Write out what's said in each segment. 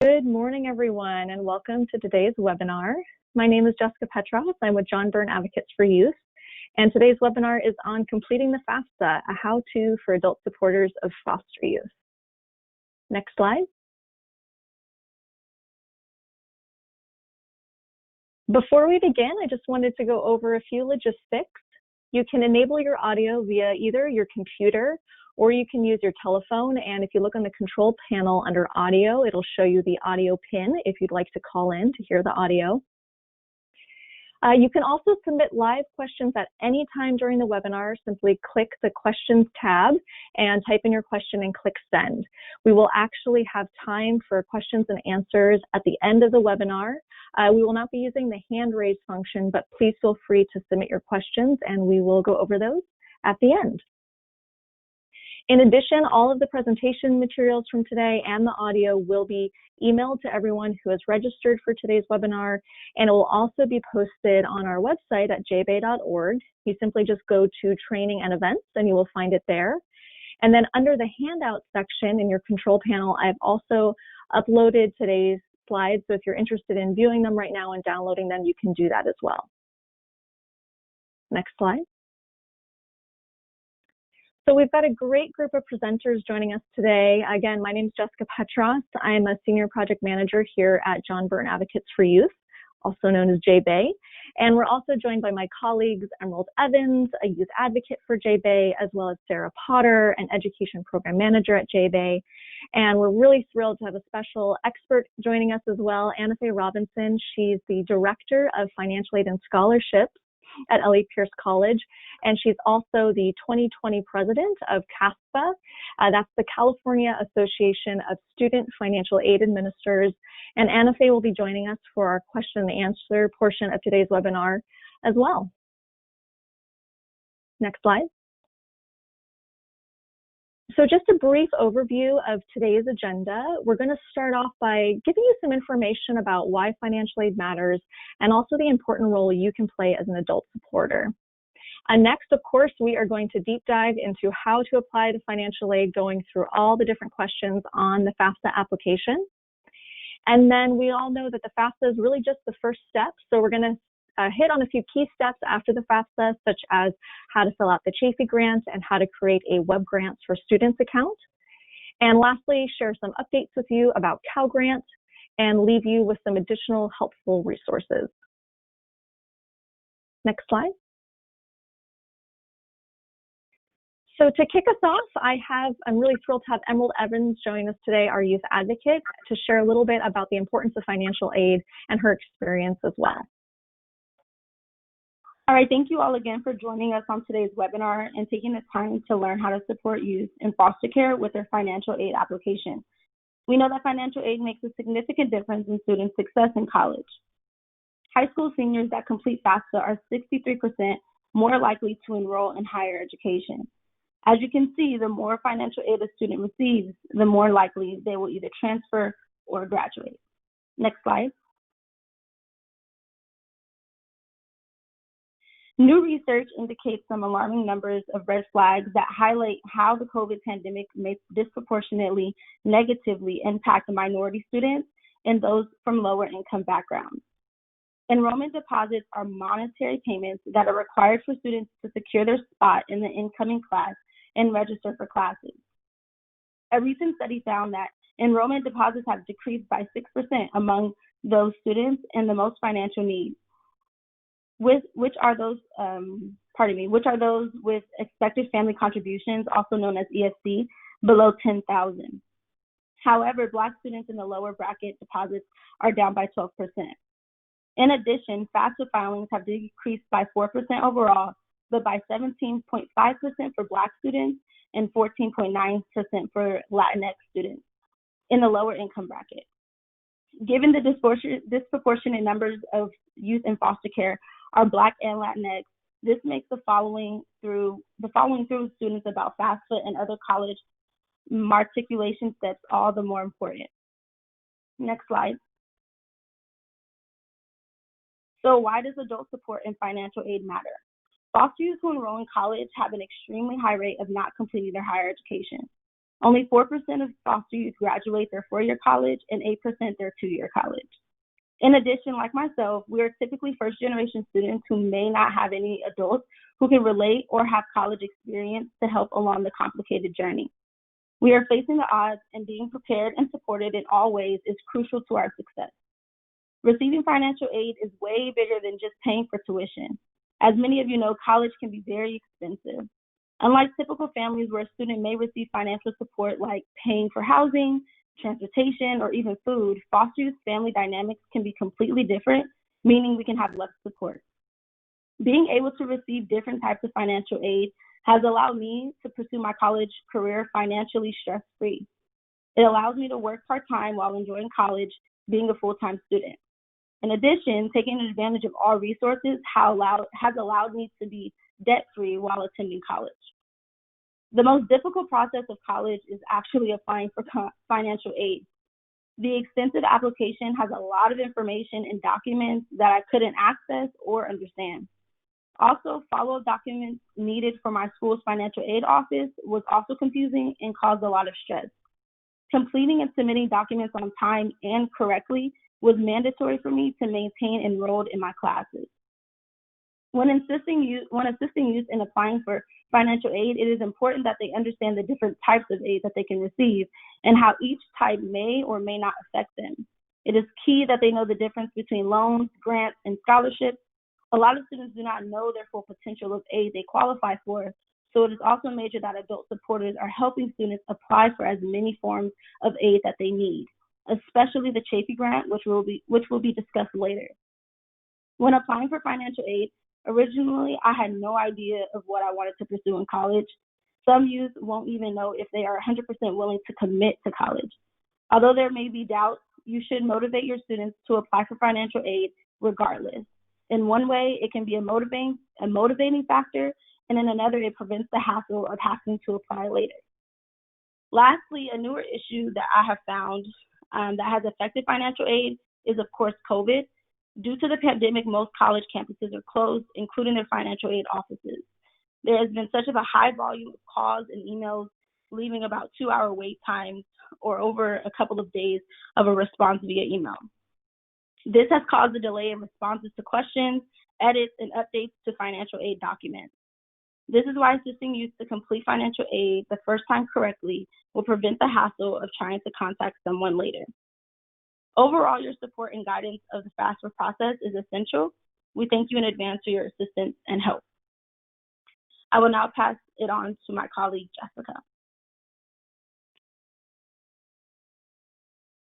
Good morning, everyone, and welcome to today's webinar. My name is Jessica Petros. I'm with John Byrne Advocates for Youth, and today's webinar is on completing the FAFSA, a how-to for adult supporters of foster youth. Next slide. Before we begin, I just wanted to go over a few logistics. You can enable your audio via either your computer or you can use your telephone, and if you look on the control panel under audio, it'll show you the audio pin if you'd like to call in to hear the audio. You can also submit live questions at any time during the webinar. Simply click the questions tab and type in your question and click send. We will actually have time for questions and answers at the end of the webinar. We will not be using the hand raise function, but please feel free to submit your questions and we will go over those at the end. In addition, all of the presentation materials from today and the audio will be emailed to everyone who has registered for today's webinar, and it will also be posted on our website at jbay.org. You simply just go to training and events and you will find it there. And then under the handout section in your control panel, I've also uploaded today's slides. So if you're interested in viewing them right now and downloading them, you can do that as well. Next slide. So we've got a great group of presenters joining us today. Again, my name is Jessica Petros. I'm a senior project manager here at John Byrne Advocates for Youth, also known as JBay. And we're also joined by my colleagues, Emerald Evans, a youth advocate for JBay, as well as Sarah Potter, an education program manager at JBay. And we're really thrilled to have a special expert joining us as well, Anna Faye Robinson. She's the Director of Financial Aid and Scholarships at L.A. Pierce College, and she's also the 2020 president of CASPA. That's the California Association of Student Financial Aid Administrators, and Anna Faye will be joining us for our question and answer portion of today's webinar as well. Next slide. So just a brief overview of today's agenda. We're going to start off by giving you some information about why financial aid matters and also the important role you can play as an adult supporter. Next, of course, we are going to deep dive into how to apply to financial aid, going through all the different questions on the FAFSA application. And then we all know that the FAFSA is really just the first step. So we're going to hit on a few key steps after the FAFSA, such as how to fill out the Chafee grant and how to create a Web Grants for Students account. And lastly, share some updates with you about Cal Grant and leave you with some additional helpful resources. Next slide. So to kick us off, I'm really thrilled to have Emerald Evans join us today, our youth advocate, to share a little bit about the importance of financial aid and her experience as well. All right, thank you all again for joining us on today's webinar and taking the time to learn how to support youth in foster care with their financial aid application. We know that financial aid makes a significant difference in student success in college. High school seniors that complete FAFSA are 63% more likely to enroll in higher education. As you can see, the more financial aid a student receives, the more likely they will either transfer or graduate. Next slide. New research indicates some alarming numbers of red flags that highlight how the COVID pandemic may disproportionately negatively impact minority students and those from lower income backgrounds. Enrollment deposits are monetary payments that are required for students to secure their spot in the incoming class and register for classes. A recent study found that enrollment deposits have decreased by 6% among those students in the most financial needs, which are those with expected family contributions, also known as EFC, below $10,000. However, Black students in the lower bracket deposits are down by 12%. In addition, FAFSA filings have decreased by 4% overall, but by 17.5% for Black students and 14.9% for Latinx students in the lower income bracket. Given the disproportionate numbers of youth in foster care are Black and Latinx, this makes the following through students about FAFSA and other college matriculation steps all the more important. Next slide. So why does adult support and financial aid matter? Foster youth who enroll in college have an extremely high rate of not completing their higher education. Only 4% of foster youth graduate their 4-year college and 8% their 2-year college. In addition, like myself, we are typically first-generation students who may not have any adults who can relate or have college experience to help along the complicated journey. We are facing the odds, and being prepared and supported in all ways is crucial to our success. Receiving financial aid is way bigger than just paying for tuition. As many of you know, college can be very expensive. Unlike typical families where a student may receive financial support like paying for housing, transportation, or even food, foster youth family dynamics can be completely different, meaning we can have less support. Being able to receive different types of financial aid has allowed me to pursue my college career financially stress-free. It allows me to work part-time while enjoying college, being a full-time student. In addition, taking advantage of all resources has allowed me to be debt-free while attending college. The most difficult process of college is actually applying for financial aid. The extensive application has a lot of information and documents that I couldn't access or understand. Also, follow-up documents needed for my school's financial aid office was also confusing and caused a lot of stress. Completing and submitting documents on time and correctly was mandatory for me to maintain enrolled in my classes. When assisting youth in applying for financial aid, it is important that they understand the different types of aid that they can receive and how each type may or may not affect them. It is key that they know the difference between loans, grants, and scholarships. A lot of students do not know their full potential of aid they qualify for, so it is also major that adult supporters are helping students apply for as many forms of aid that they need, especially the Chafee grant, which will be discussed later. When applying for financial aid, originally I had no idea of what I wanted to pursue in college. Some youth won't even know if they are 100% willing to commit to college. Although there may be doubts, you should motivate your students to apply for financial aid regardless. In one way, it can be a motivating factor, and in another, it prevents the hassle of having to apply later. Lastly, a newer issue that I have found that has affected financial aid is, of course, COVID. Due to the pandemic, most college campuses are closed, including their financial aid offices. There has been such a high volume of calls and emails, leaving about 2-hour wait times or over a couple of days of a response via email. This has caused a delay in responses to questions, edits, and updates to financial aid documents. This is why assisting youth to complete financial aid the first time correctly will prevent the hassle of trying to contact someone later. Overall, your support and guidance of the FAFSA process is essential. We thank you in advance for your assistance and help. I will now pass it on to my colleague, Jessica.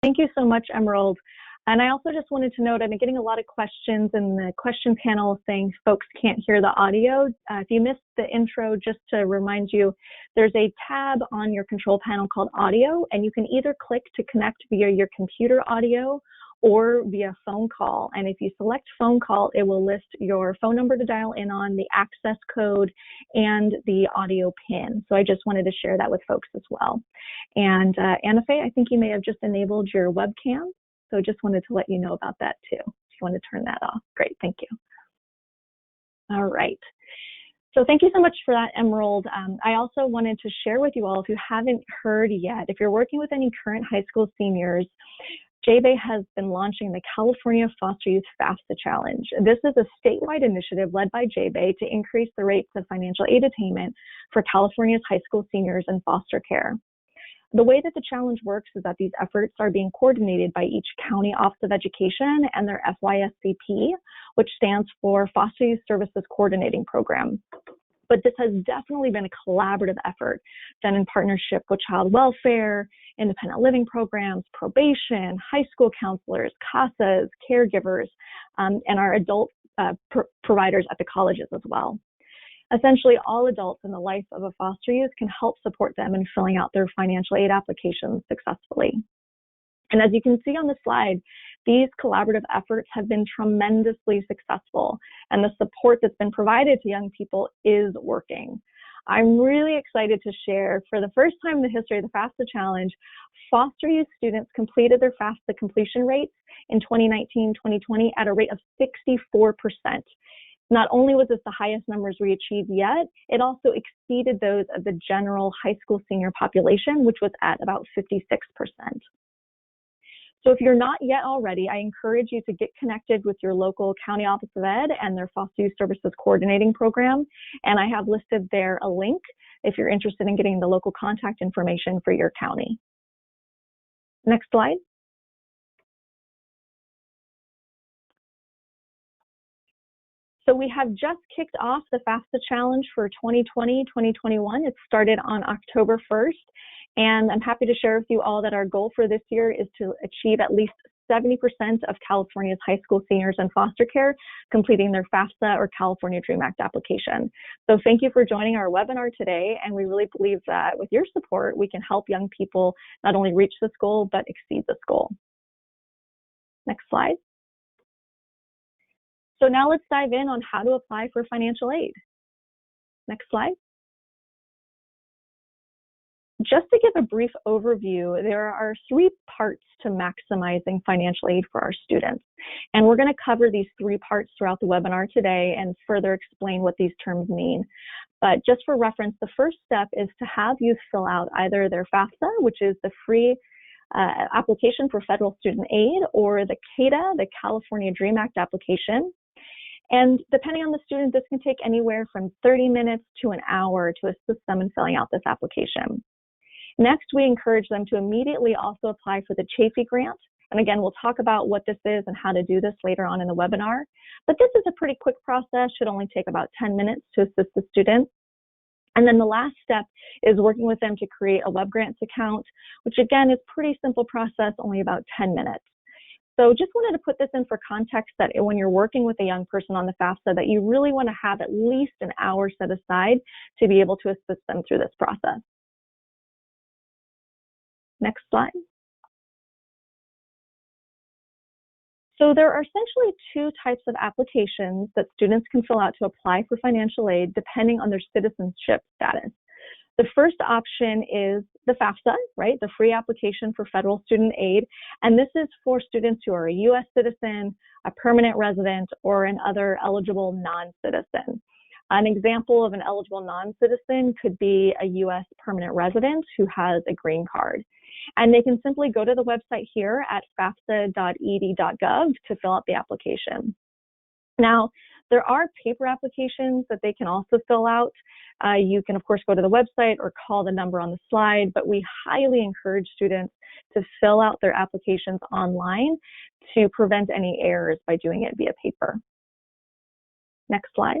Thank you so much, Emerald. And I also just wanted to note, I've been getting a lot of questions in the question panel saying folks can't hear the audio. If you missed the intro, just to remind you, there's a tab on your control panel called Audio, and you can either click to connect via your computer audio or via phone call. And if you select phone call, it will list your phone number to dial in on, the access code, and the audio pin. So I just wanted to share that with folks as well. And Anna Faye, I think you may have just enabled your webcam. So just wanted to let you know about that too. If you want to turn that off. Great, thank you. All right. So thank you so much for that, Emerald. I also wanted to share with you all, if you haven't heard yet, if you're working with any current high school seniors, JBay has been launching the California Foster Youth FAFSA Challenge. This is a statewide initiative led by JBay to increase the rates of financial aid attainment for California's high school seniors in foster care. The way that the challenge works is that these efforts are being coordinated by each County Office of Education and their FYSCP, which stands for Foster Youth Services Coordinating Program. But this has definitely been a collaborative effort done in partnership with child welfare, independent living programs, probation, high school counselors, CASAs, caregivers, and our adult providers at the colleges as well. Essentially, all adults in the life of a foster youth can help support them in filling out their financial aid applications successfully. And as you can see on the slide, these collaborative efforts have been tremendously successful, and the support that's been provided to young people is working. I'm really excited to share, for the first time in the history of the FAFSA Challenge, foster youth students completed their FAFSA completion rates in 2019-2020 at a rate of 64%. Not only was this the highest numbers we achieved yet, it also exceeded those of the general high school senior population, which was at about 56%. So if you're not yet already, I encourage you to get connected with your local county office of ed and their FAFSA Youth Services Coordinating Program. And I have listed there a link if you're interested in getting the local contact information for your county. Next slide. So we have just kicked off the FAFSA Challenge for 2020-2021. It started on October 1st. And I'm happy to share with you all that our goal for this year is to achieve at least 70% of California's high school seniors in foster care completing their FAFSA or California DREAM Act application. So thank you for joining our webinar today, and we really believe that with your support, we can help young people not only reach this goal, but exceed this goal. Next slide. So now let's dive in on how to apply for financial aid. Next slide. Just to give a brief overview, there are 3 parts to maximizing financial aid for our students. And we're going to cover these 3 parts throughout the webinar today and further explain what these terms mean. But just for reference, the first step is to have youth fill out either their FAFSA, which is the free application for federal student aid, or the CADA, the California DREAM Act application. And depending on the student, this can take anywhere from 30 minutes to an hour to assist them in filling out this application. Next, we encourage them to immediately also apply for the Chafee grant. And again, we'll talk about what this is and how to do this later on in the webinar. But this is a pretty quick process, should only take about 10 minutes to assist the student. And then the last step is working with them to create a web grants account, which again is a pretty simple process, only about 10 minutes. So just wanted to put this in for context that when you're working with a young person on the FAFSA, that you really want to have at least an hour set aside to be able to assist them through this process. Next slide. So there are essentially 2 types of applications that students can fill out to apply for financial aid depending on their citizenship status. The first option is the FAFSA, right? The free application for federal student aid. And this is for students who are a U.S. citizen, a permanent resident, or an other eligible non-citizen. An example of an eligible non-citizen could be a U.S. permanent resident who has a green card. And they can simply go to the website here at fafsa.ed.gov to fill out the application. Now, there are paper applications that they can also fill out. You can, of course, go to the website or call the number on the slide, but we highly encourage students to fill out their applications online to prevent any errors by doing it via paper. Next slide.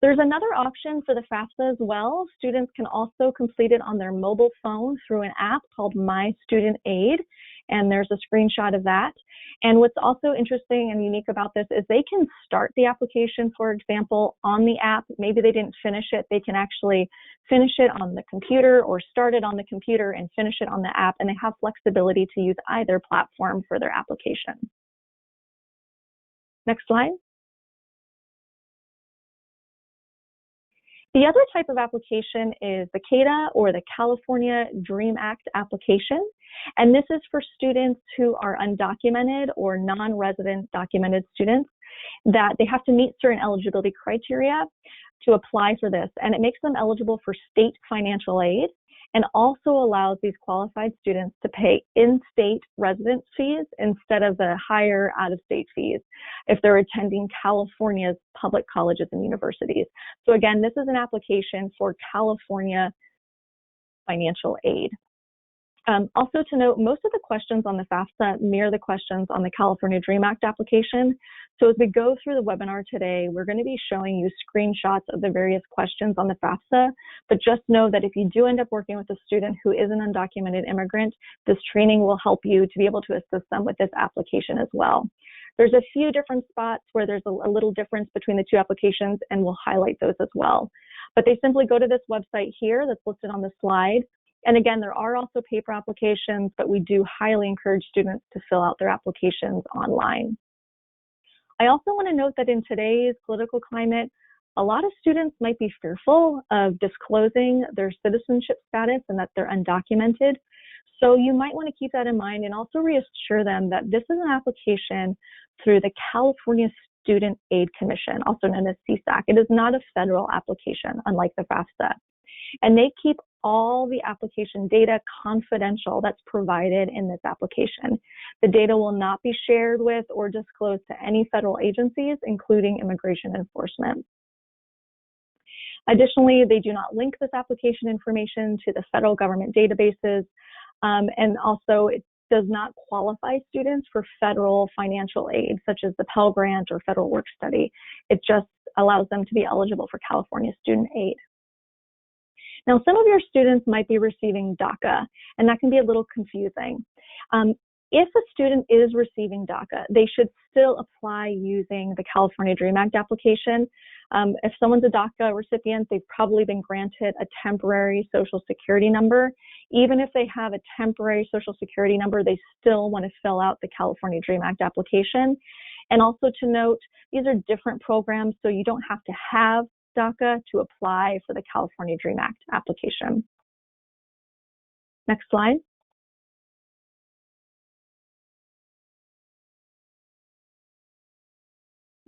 There's another option for the FAFSA as well. Students can also complete it on their mobile phone through an app called My Student Aid, and there's a screenshot of that. And what's also interesting and unique about this is they can start the application, for example, on the app. Maybe they didn't finish it. They can actually finish it on the computer or start it on the computer and finish it on the app, and they have flexibility to use either platform for their application. Next slide. The other type of application is the CADA, or the California DREAM Act application. And this is for students who are undocumented or non-resident documented students, that they have to meet certain eligibility criteria to apply for this. And it makes them eligible for state financial aid, and also allows these qualified students to pay in-state residence fees instead of the higher out-of-state fees if they're attending California's public colleges and universities. So again, this is an application for California financial aid. Also to note, most of the questions on the FAFSA mirror the questions on the California DREAM Act application. So as we go through the webinar today, we're going to be showing you screenshots of the various questions on the FAFSA, but just know that if you do end up working with a student who is an undocumented immigrant, this training will help you to be able to assist them with this application as well. There's a few different spots where there's a little difference between the 2 applications, and we'll highlight those as well. But they simply go to this website here that's listed on the slide. And again, there are also paper applications, but we do highly encourage students to fill out their applications online. I also want to note that in today's political climate, a lot of students might be fearful of disclosing their citizenship status and that they're undocumented. So you might want to keep that in mind and also reassure them that this is an application through the California Student Aid Commission, also known as CSAC. It is not a federal application, unlike the FAFSA. And they keep all the application data confidential that's provided in this application. The data will not be shared with or disclosed to any federal agencies, including immigration enforcement. Additionally, they do not link this application information to the federal government databases, and also it does not qualify students for federal financial aid, such as the Pell Grant or federal work study. It just allows them to be eligible for California student aid. Now, some of your students might be receiving DACA, and that can be a little confusing. If a student is receiving DACA, they should still apply using the California DREAM Act application. If someone's a DACA recipient, they've probably been granted a temporary Social Security number. Even if they have a temporary Social Security number, they still want to fill out the California DREAM Act application. And also to note, these are different programs, so you don't have to have DACA to apply for the California DREAM Act application. Next slide.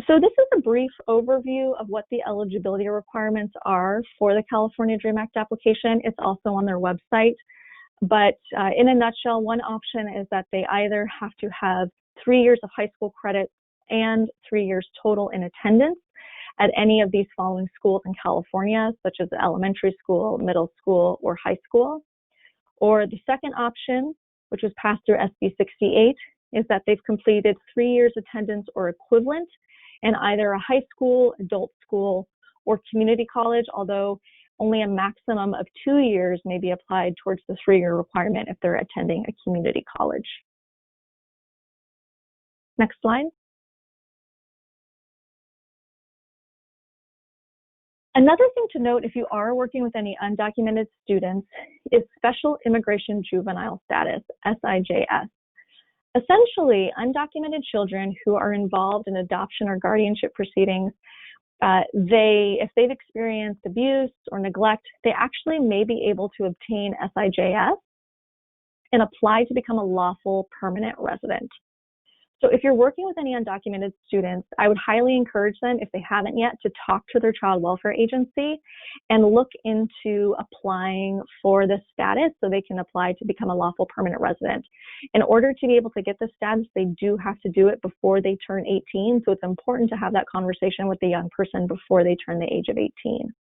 So this is a brief overview of what the eligibility requirements are for the California DREAM Act application. It's also on their website. But in a nutshell, one option is that they either have to have 3 years of high school credit and 3 years total in attendance at any of these following schools in California, such as elementary school, middle school, or high school. Or the second option, which was passed through SB 68, is that they've completed 3 years attendance or equivalent in either a high school, adult school, or community college, although only a maximum of 2 years may be applied towards the 3-year requirement if they're attending a community college. Next slide. Another thing to note if you are working with any undocumented students is Special Immigration Juvenile Status, SIJS. Essentially, undocumented children who are involved in adoption or guardianship proceedings, if they've experienced abuse or neglect, they actually may be able to obtain SIJS and apply to become a lawful permanent resident. So if you're working with any undocumented students, I would highly encourage them, if they haven't yet, to talk to their child welfare agency and look into applying for this status so they can apply to become a lawful permanent resident. In order to be able to get this status, they do have to do it before they turn 18. So it's important to have that conversation with the young person before they turn the age of 18.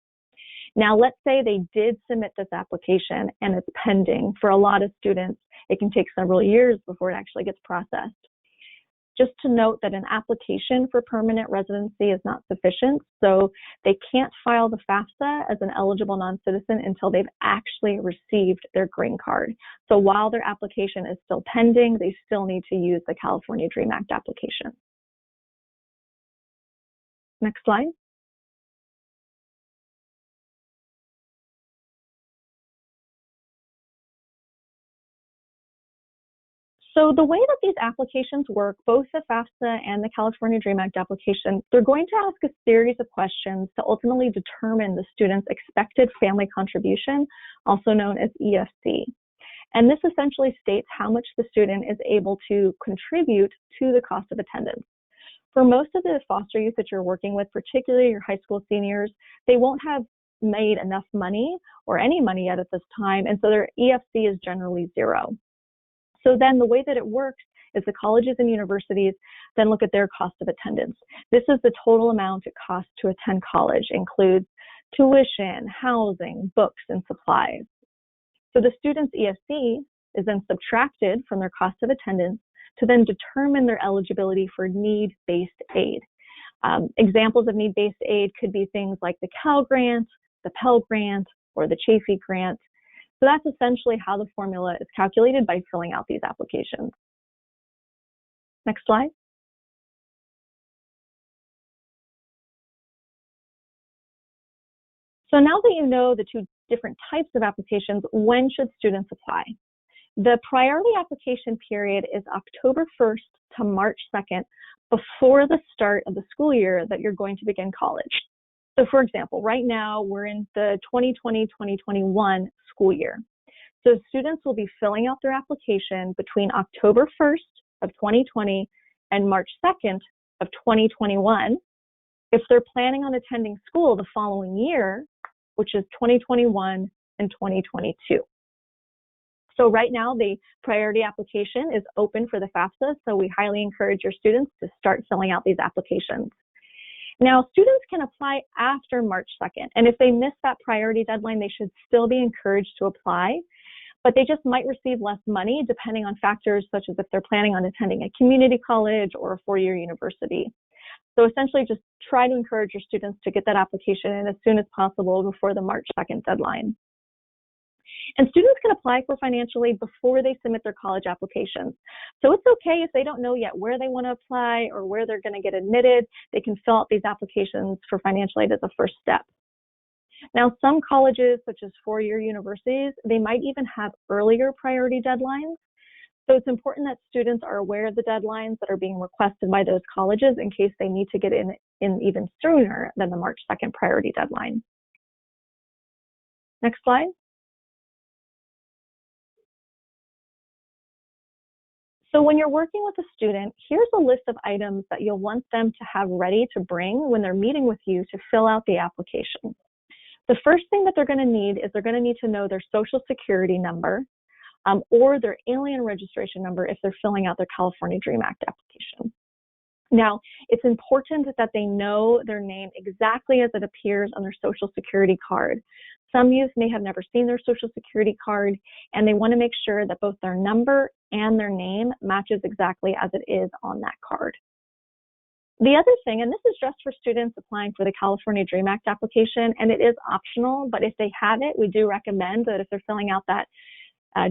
Now, let's say they did submit this application and it's pending. For a lot of students, it can take several years before it actually gets processed. Just to note that an application for permanent residency is not sufficient, so they can't file the FAFSA as an eligible non-citizen until they've actually received their green card. So while their application is still pending, they still need to use the California DREAM Act application. Next slide. So the way that these applications work, both the FAFSA and the California DREAM Act application, they're going to ask a series of questions to ultimately determine the student's expected family contribution, also known as EFC. And this essentially states how much the student is able to contribute to the cost of attendance. For most of the foster youth that you're working with, particularly your high school seniors, they won't have made enough money or any money yet at this time, and so their EFC is generally zero. So then the way that it works is the colleges and universities then look at their cost of attendance. This is the total amount it costs to attend college, includes tuition, housing, books, and supplies. So the student's EFC is then subtracted from their cost of attendance to then determine their eligibility for need-based aid. Examples of need-based aid could be things like the Cal Grant, the Pell Grant, or the Chafee Grant. So that's essentially how the formula is calculated by filling out these applications. Next slide. So now that you know the two different types of applications, when should students apply? The priority application period is October 1st to March 2nd, before the start of the school year that you're going to begin college. So for example, right now we're in the 2020-2021 school year. So students will be filling out their application between October 1st of 2020 and March 2nd of 2021 if they're planning on attending school the following year, which is 2021 and 2022. So right now, the priority application is open for the FAFSA, so we highly encourage your students to start filling out these applications. Now, students can apply after March 2nd, and if they miss that priority deadline, they should still be encouraged to apply, but they just might receive less money depending on factors such as if they're planning on attending a community college or a four-year university. So essentially, just try to encourage your students to get that application in as soon as possible before the March 2nd deadline. And students can apply for financial aid before they submit their college applications. So it's okay if they don't know yet where they want to apply or where they're going to get admitted. They can fill out these applications for financial aid as a first step. Now, some colleges, such as four-year universities, they might even have earlier priority deadlines. So it's important that students are aware of the deadlines that are being requested by those colleges in case they need to get in even sooner than the March 2nd priority deadline. Next slide. So when you're working with a student, here's a list of items that you'll want them to have ready to bring when they're meeting with you to fill out the application. The first thing that they're going to need is they're going to need to know their Social Security number or their alien registration number if they're filling out their California DREAM Act application. Now, it's important that they know their name exactly as it appears on their Social Security card. Some youth may have never seen their Social Security card, and they want to make sure that both their number and their name matches exactly as it is on that card. The other thing, and this is just for students applying for the California DREAM Act application, and it is optional, but if they have it, we do recommend that if they're filling out that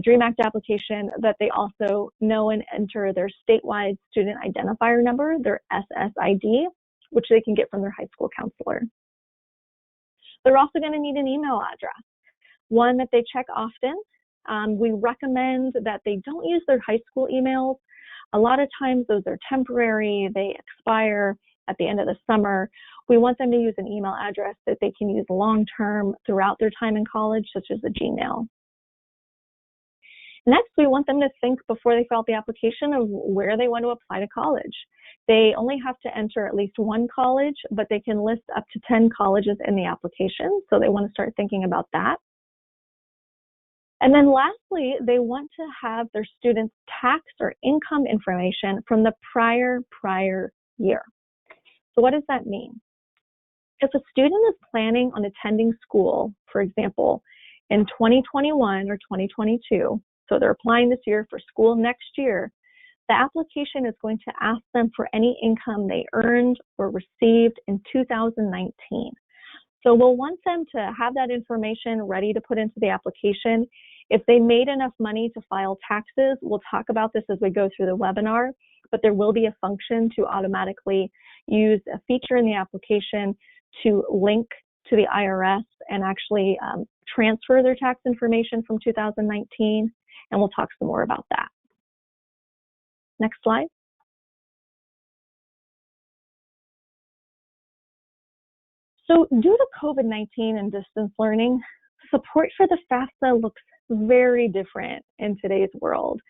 DREAM Act application, that they also know and enter their statewide student identifier number, their SSID, which they can get from their high school counselor. They're also going to need an email address, one that they check often. We recommend that they don't use their high school emails. A lot of times those are temporary, they expire at the end of the summer. We want them to use an email address that they can use long-term throughout their time in college, such as a Gmail. Next, we want them to think before they fill out the application of where they want to apply to college. They only have to enter at least one college, but they can list up to 10 colleges in the application, so they want to start thinking about that. And then lastly, they want to have their students' tax or income information from the prior year. So what does that mean? If a student is planning on attending school, for example, in 2021 or 2022, so they're applying this year for school next year, the application is going to ask them for any income they earned or received in 2019. So we'll want them to have that information ready to put into the application. If they made enough money to file taxes, we'll talk about this as we go through the webinar, but there will be a function to automatically use a feature in the application to link to the IRS and actually transfer their tax information from 2019, and we'll talk some more about that. Next slide. So due to COVID-19 and distance learning, support for the FAFSA looks very different in today's world.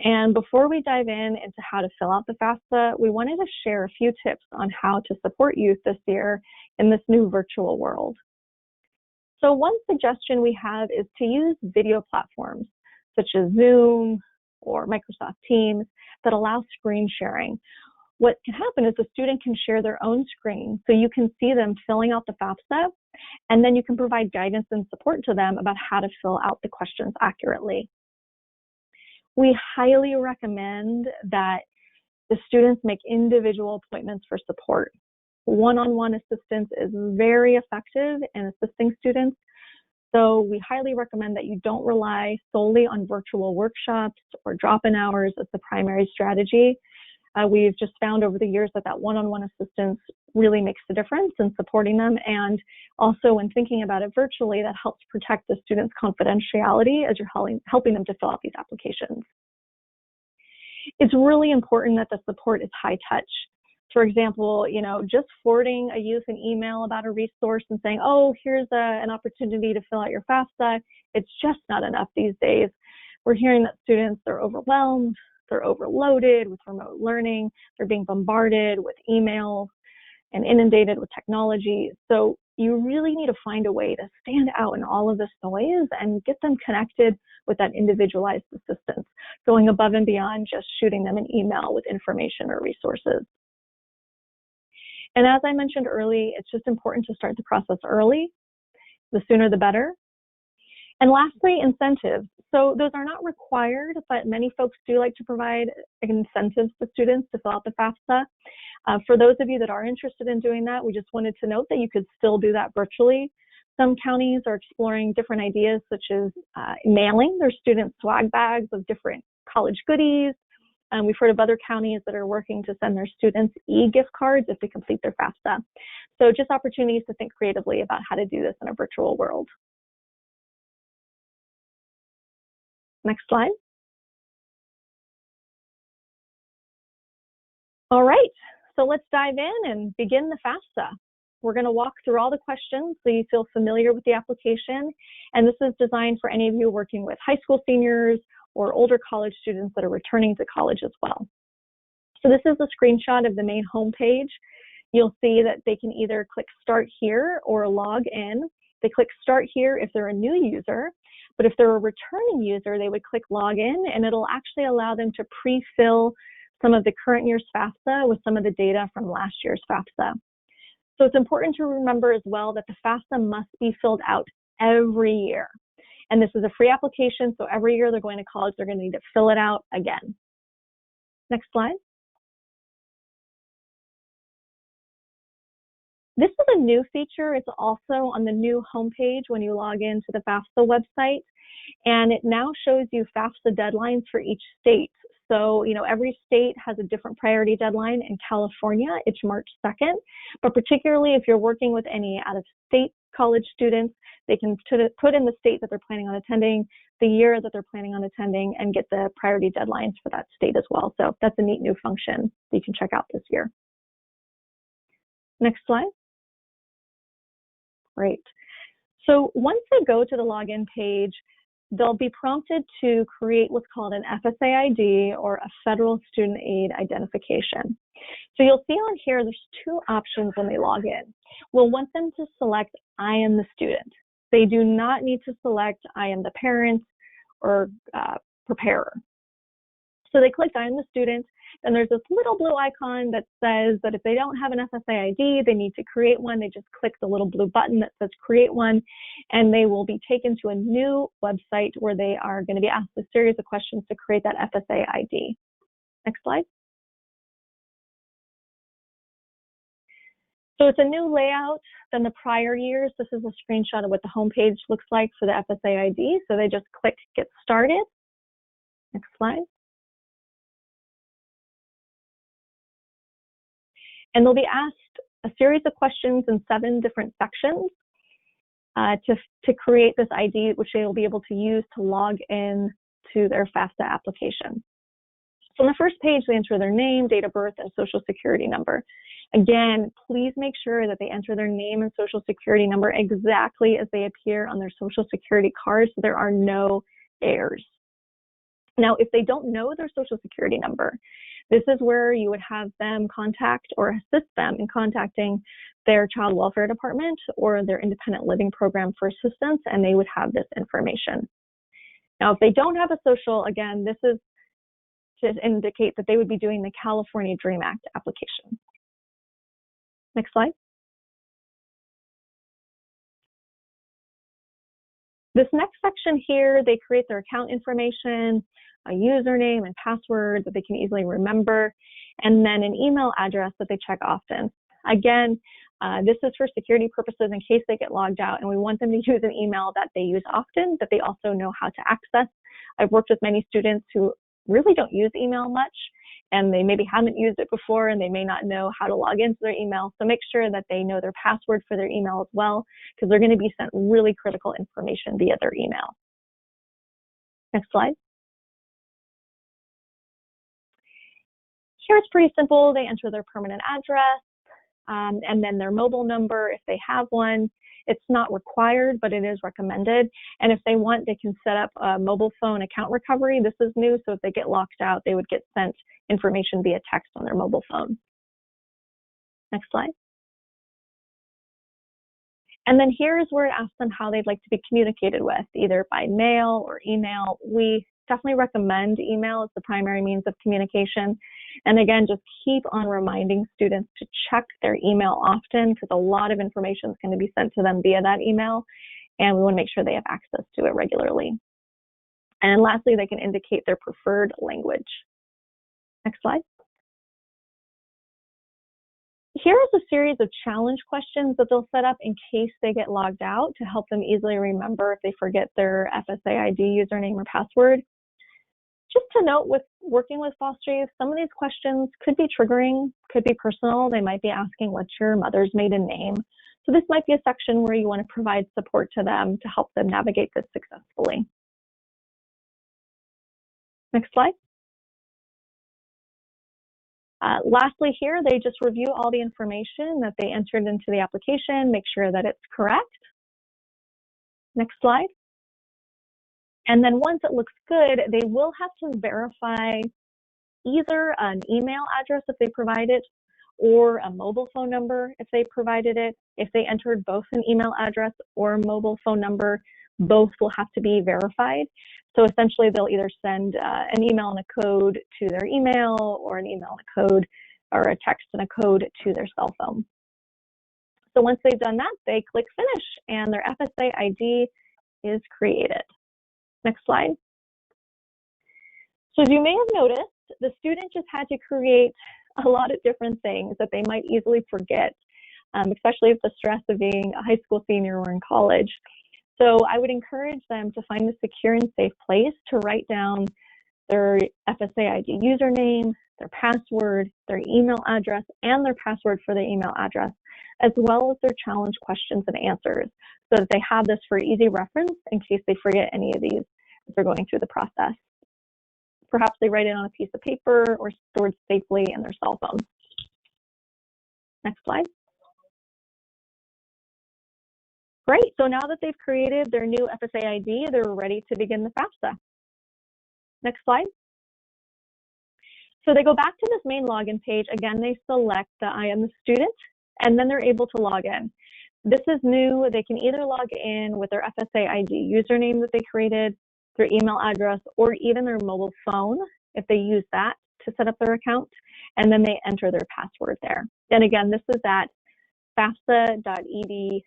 And before we dive into how to fill out the FAFSA, we wanted to share a few tips on how to support youth this year in this new virtual world. So one suggestion we have is to use video platforms such as Zoom or Microsoft Teams that allow screen sharing. What can happen is the student can share their own screen, so you can see them filling out the FAFSA, and then you can provide guidance and support to them about how to fill out the questions accurately. We highly recommend that the students make individual appointments for support. One-on-one assistance is very effective in assisting students, so we highly recommend that you don't rely solely on virtual workshops or drop-in hours as the primary strategy. We've just found over the years that one-on-one assistance really makes a difference in supporting them, and also when thinking about it virtually, that helps protect the students' confidentiality as you're helping them to fill out these applications. It's really important that the support is high touch. For example, just forwarding a youth an email about a resource and saying, oh, here's an opportunity to fill out your FAFSA, it's just not enough these days. We're hearing that students are overwhelmed, they're overloaded with remote learning, they're being bombarded with emails and inundated with technology. So you really need to find a way to stand out in all of this noise and get them connected with that individualized assistance, going above and beyond just shooting them an email with information or resources. And as I mentioned early, it's just important to start the process early. The sooner the better. And lastly, incentives. So those are not required, but many folks do like to provide incentives to students to fill out the FAFSA. For those of you that are interested in doing that, we just wanted to note that you could still do that virtually. Some counties are exploring different ideas, such as mailing their students swag bags of different college goodies. We've heard of other counties that are working to send their students e-gift cards if they complete their FAFSA. So just opportunities to think creatively about how to do this in a virtual world. Next slide. All right, so let's dive in and begin the FAFSA. We're going to walk through all the questions so you feel familiar with the application. And this is designed for any of you working with high school seniors or older college students that are returning to college as well. So this is a screenshot of the main homepage. You'll see that they can either click Start Here or Log In. They click Start Here if they're a new user, but if they're a returning user, they would click Log In, and it'll actually allow them to pre-fill some of the current year's FAFSA with some of the data from last year's FAFSA. So it's important to remember as well that the FAFSA must be filled out every year. And this is a free application, so every year they're going to college, they're going to need to fill it out again. Next slide. This is a new feature. It's also on the new homepage when you log into the FAFSA website, and it now shows you FAFSA deadlines for each state. So, every state has a different priority deadline. In California, it's March 2nd, but particularly if you're working with any out-of-state college students, they can put in the state that they're planning on attending, the year that they're planning on attending, and get the priority deadlines for that state as well. So that's a neat new function that you can check out this year. Next slide. Great. So once they go to the login page, they'll be prompted to create what's called an FSA ID, or a Federal Student Aid Identification. So you'll see on here, there's two options when they log in. We'll want them to select I am the student. They do not need to select I am the parent or preparer. So they click I am the student, and there's this little blue icon that says that if they don't have an FSA ID, they need to create one. They just click the little blue button that says create one, and they will be taken to a new website where they are going to be asked a series of questions to create that FSA ID. Next slide. So it's a new layout than the prior years. This is a screenshot of what the homepage looks like for the FSA ID. So they just click Get Started. Next slide. And they'll be asked a series of questions in 7 different sections to create this ID, which they will be able to use to log in to their FAFSA application. So on the first page, they enter their name, date of birth, and social security number. Again, please make sure that they enter their name and social security number exactly as they appear on their social security card, so there are no errors. Now, if they don't know their social security number, this is where you would have them contact or assist them in contacting their child welfare department or their independent living program for assistance, and they would have this information. Now, if they don't have a social, again, this is to indicate that they would be doing the California DREAM Act application. Next slide. This next section here, they create their account information, a username and password that they can easily remember, and then an email address that they check often. Again, this is for security purposes in case they get logged out, and we want them to use an email that they use often, that they also know how to access. I've worked with many students who really don't use email much, and they maybe haven't used it before, and they may not know how to log into their email. So make sure that they know their password for their email as well, because they're going to be sent really critical information via their email. Next slide. Here it's pretty simple. They enter their permanent address and then their mobile number if they have one. It's not required, but it is recommended. And if they want, they can set up a mobile phone account recovery. This is new, so if they get locked out, they would get sent information via text on their mobile phone. Next slide. And then here's where it asks them how they'd like to be communicated with, either by mail or email. We definitely recommend email as the primary means of communication. And again, just keep on reminding students to check their email often, because a lot of information is going to be sent to them via that email, and we want to make sure they have access to it regularly. And lastly, they can indicate their preferred language. Next slide. Here is a series of challenge questions that they'll set up in case they get logged out to help them easily remember if they forget their FSA ID username or password. Just to note, with working with foster youth, some of these questions could be triggering, could be personal. They might be asking, what's your mother's maiden name? So this might be a section where you want to provide support to them to help them navigate this successfully. Next slide. Lastly here, they just review all the information that they entered into the application, make sure that it's correct. Next slide. And then once it looks good, they will have to verify either an email address if they provide it, or a mobile phone number if they provided it. If they entered both an email address or a mobile phone number, both will have to be verified. So essentially, they'll either send an email and a code to their email, or an email and a code, or a text and a code to their cell phone. So once they've done that, they click finish, and their FSA ID is created. Next slide. So as you may have noticed, the student just had to create a lot of different things that they might easily forget, especially with the stress of being a high school senior or in college. So I would encourage them to find a secure and safe place to write down their FSA ID username, their password, their email address, and their password for their email address, as well as their challenge questions and answers, so that they have this for easy reference in case they forget any of these as they're going through the process. Perhaps they write it on a piece of paper or stored safely in their cell phone. Next slide. Great, so now that they've created their new FSA ID, they're ready to begin the FAFSA. Next slide. So they go back to this main login page. Again, they select the I am the student, and then they're able to log in. This is new. They can either log in with their FSA ID username that they created, their email address, or even their mobile phone if they use that to set up their account, and then they enter their password there. And again, this is at FAFSA.ed.gov.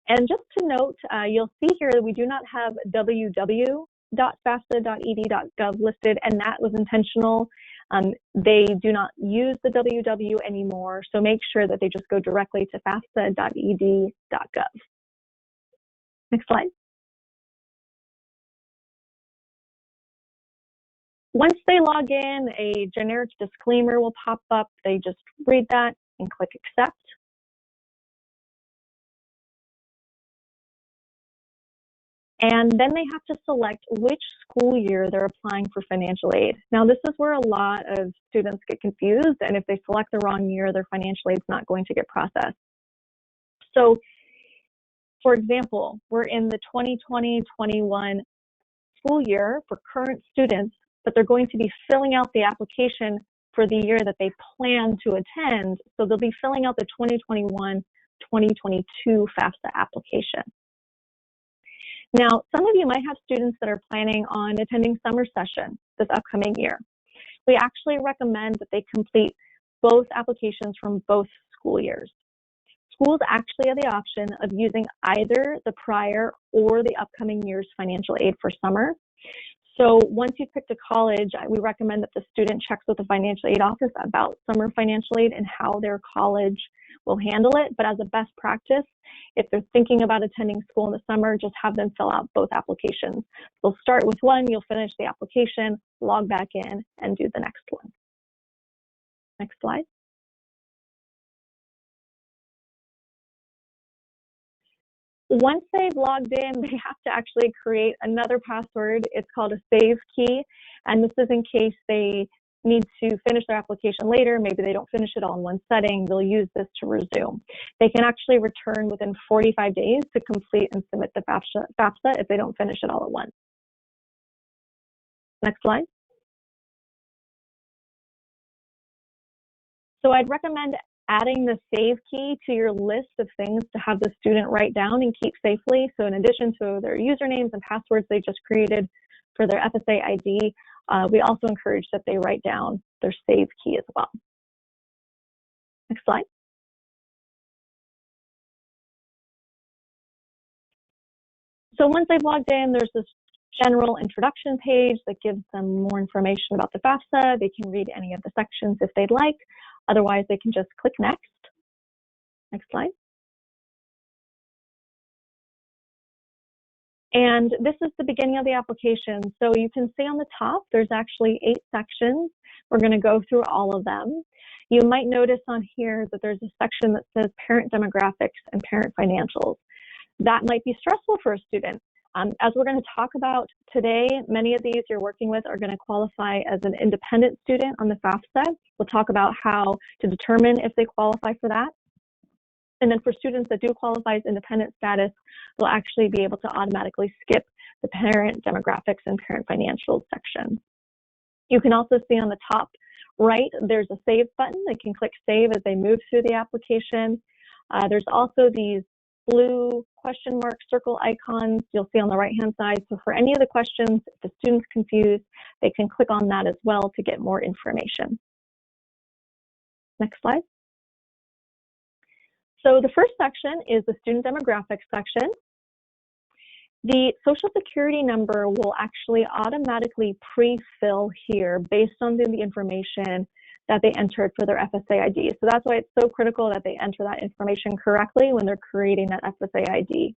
And just to note, you'll see here that we do not have www.fafsa.ed.gov listed, and that was intentional. They do not use the www anymore, so make sure that they just go directly to fafsa.ed.gov. Next slide. Once they log in, a generic disclaimer will pop up. They just read that and click accept. And then they have to select which school year they're applying for financial aid. Now, this is where a lot of students get confused, and if they select the wrong year, their financial aid is not going to get processed. So, for example, we're in the 2020-21 school year for current students, but they're going to be filling out the application for the year that they plan to attend. So they'll be filling out the 2021-2022 FAFSA application. Now, some of you might have students that are planning on attending summer session this upcoming year. We actually recommend that they complete both applications from both school years. Schools actually have the option of using either the prior or the upcoming year's financial aid for summer. So once you've picked a college, we recommend that the student checks with the financial aid office about summer financial aid and how their college will handle it. But as a best practice, if they're thinking about attending school in the summer, just have them fill out both applications. They'll start with one, you'll finish the application, log back in, and do the next one. Next slide. Once they've logged in, they have to actually create another password. It's called a save key, and this is in case they need to finish their application later, maybe they don't finish it all in one setting, they'll use this to resume. They can actually return within 45 days to complete and submit the FAFSA if they don't finish it all at once. Next slide. So I'd recommend adding the save key to your list of things to have the student write down and keep safely. So in addition to their usernames and passwords they just created for their FSA ID, we also encourage that they write down their save key as well. Next slide. So once they've logged in, there's this general introduction page that gives them more information about the FAFSA. They can read any of the sections if they'd like. Otherwise, they can just click next. Next slide. And this is the beginning of the application. So you can see on the top, there's actually 8 sections. We're going to go through all of them. You might notice on here that there's a section that says parent demographics and parent financials. That might be stressful for a student. As we're going to talk about today, many of these you're working with are going to qualify as an independent student on the FAFSA. We'll talk about how to determine if they qualify for that. And then for students that do qualify as independent status, they'll actually be able to automatically skip the parent demographics and parent financials section. You can also see on the top right, there's a save button. They can click save as they move through the application. There's also these blue question mark circle icons you'll see on the right-hand side. So for any of the questions, if the student's confused, they can click on that as well to get more information. Next slide. So the first section is the student demographics section. The Social Security number will actually automatically pre-fill here based on the information that they entered for their FSA ID. So that's why it's so critical that they enter that information correctly when they're creating that FSA ID.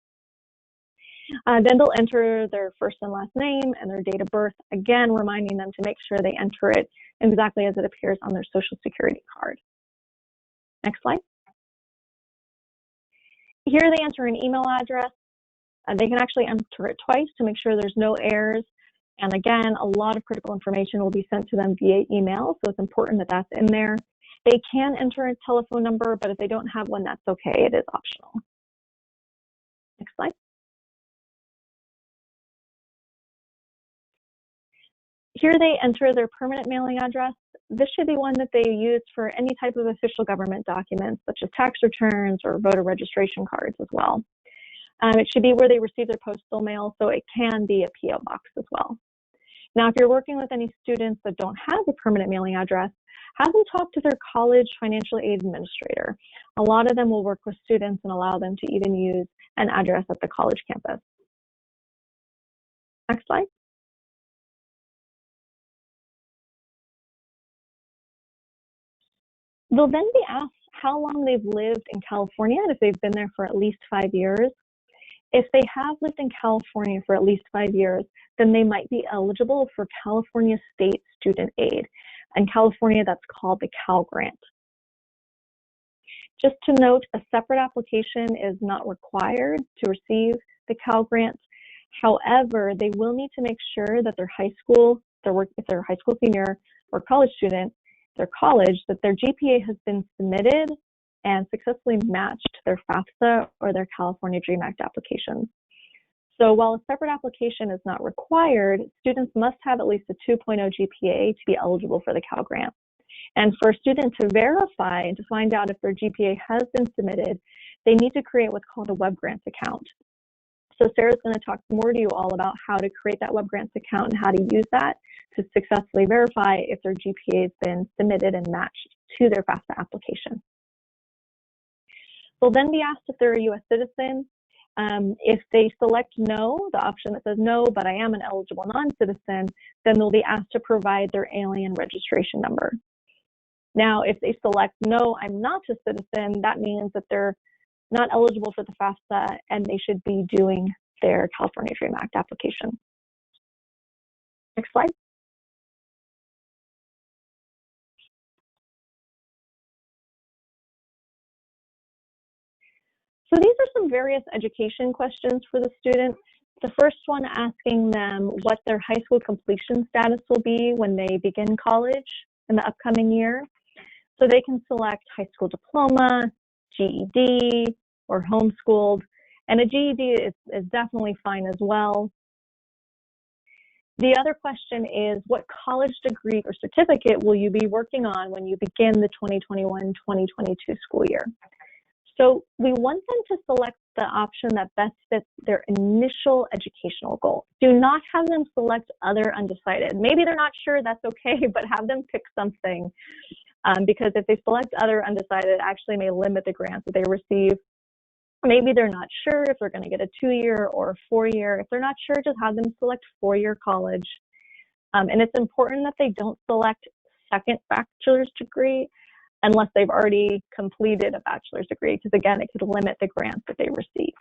Then they'll enter their first and last name and their date of birth, again, reminding them to make sure they enter it exactly as it appears on their Social Security card. Next slide. Here they enter an email address. They can actually enter it twice to make sure there's no errors. And again, a lot of critical information will be sent to them via email, so it's important that that's in there. They can enter a telephone number, but if they don't have one, that's okay. It is optional. Next slide. Here they enter their permanent mailing address. This should be one that they use for any type of official government documents, such as tax returns or voter registration cards as well. It should be where they receive their postal mail, so it can be a PO box as well. Now, if you're working with any students that don't have a permanent mailing address, have them talk to their college financial aid administrator. A lot of them will work with students and allow them to even use an address at the college campus. Next slide. They'll then be asked how long they've lived in California and if they've been there for at least 5 years. If they have lived in California for at least 5 years, then they might be eligible for California State Student Aid. In California, that's called the Cal Grant. Just to note, a separate application is not required to receive the Cal Grant. However, they will need to make sure that their high school, if they're a high school senior or college student, their college, that their GPA has been submitted and successfully matched their FAFSA or their California DREAM Act applications. So while a separate application is not required, students must have at least a 2.0 GPA to be eligible for the Cal Grant. And for a student to verify and to find out if their GPA has been submitted, they need to create what's called a Web Grants account. So Sarah's going to talk more to you all about how to create that Web Grants account and how to use that to successfully verify if their GPA has been submitted and matched to their FAFSA application. They'll then be asked if they're a U.S. citizen. If they select no, the option that says no, but I am an eligible non-citizen, then they'll be asked to provide their alien registration number. Now, if they select no, I'm not a citizen, that means that they're not eligible for the FAFSA and they should be doing their California DREAM Act application. Next slide. So these are some various education questions for the student. The first one asking them what their high school completion status will be when they begin college. in the upcoming year. So they can select high school diploma, GED, or homeschooled. And a GED is definitely fine as well. The other question is, what college degree or certificate will you be working on when you begin the 2021-2022 school year? So we want them to select the option that best fits their initial educational goal. Do not have them select other undecided. Maybe they're not sure, that's okay, but have them pick something because if they select other undecided, it actually may limit the grants that they receive. Maybe they're not sure if they're going to get a 2-year or a 4-year. If they're not sure, just have them select 4-year college. And it's important that they don't select second bachelor's degree unless they've already completed a bachelor's degree, because again, it could limit the grants that they receive.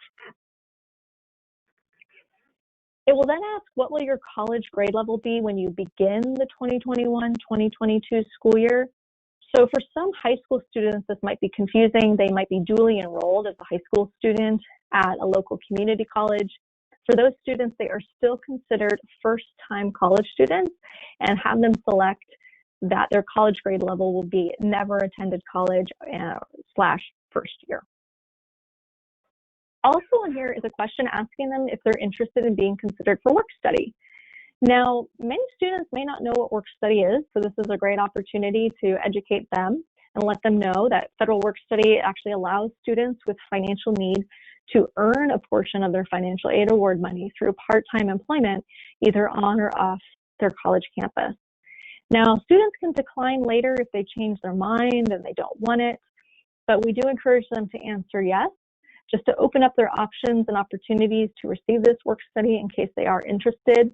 It will then ask, what will your college grade level be when you begin the 2021-2022 school year? So for some high school students, this might be confusing. They might be duly enrolled as a high school student at a local community college. For those students, they are still considered first-time college students and have them select that their college grade level will be never attended college / first year. Also on here is a question asking them if they're interested in being considered for work study. Now, many students may not know what work study is, so this is a great opportunity to educate them and let them know that federal work study actually allows students with financial need to earn a portion of their financial aid award money through part-time employment, either on or off their college campus. Now, students can decline later if they change their mind and they don't want it, but we do encourage them to answer yes, just to open up their options and opportunities to receive this work study in case they are interested.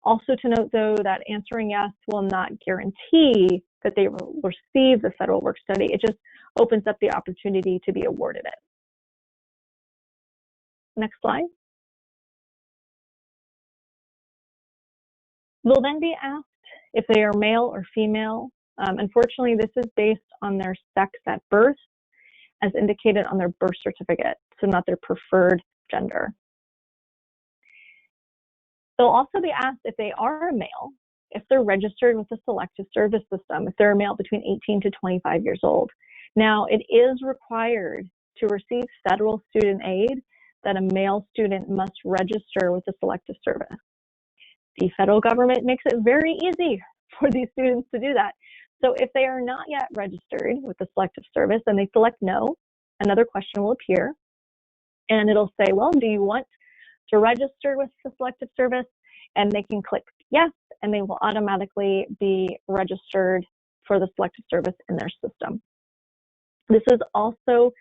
Also to note, though, that answering yes will not guarantee that they will receive the federal work study. It just opens up the opportunity to be awarded it. Next slide. They'll then be asked if they are male or female. Unfortunately, this is based on their sex at birth, as indicated on their birth certificate, so not their preferred gender. They'll also be asked if they are a male, if they're registered with the Selective Service System, if they're a male between 18 to 25 years old. Now, it is required to receive federal student aid that a male student must register with the Selective Service. The federal government makes it very easy for these students to do that. So if they are not yet registered with the Selective Service and they select no, another question will appear, and it'll say, well, do you want to register with the Selective Service? And they can click yes, and they will automatically be registered for the Selective Service in their system. This is also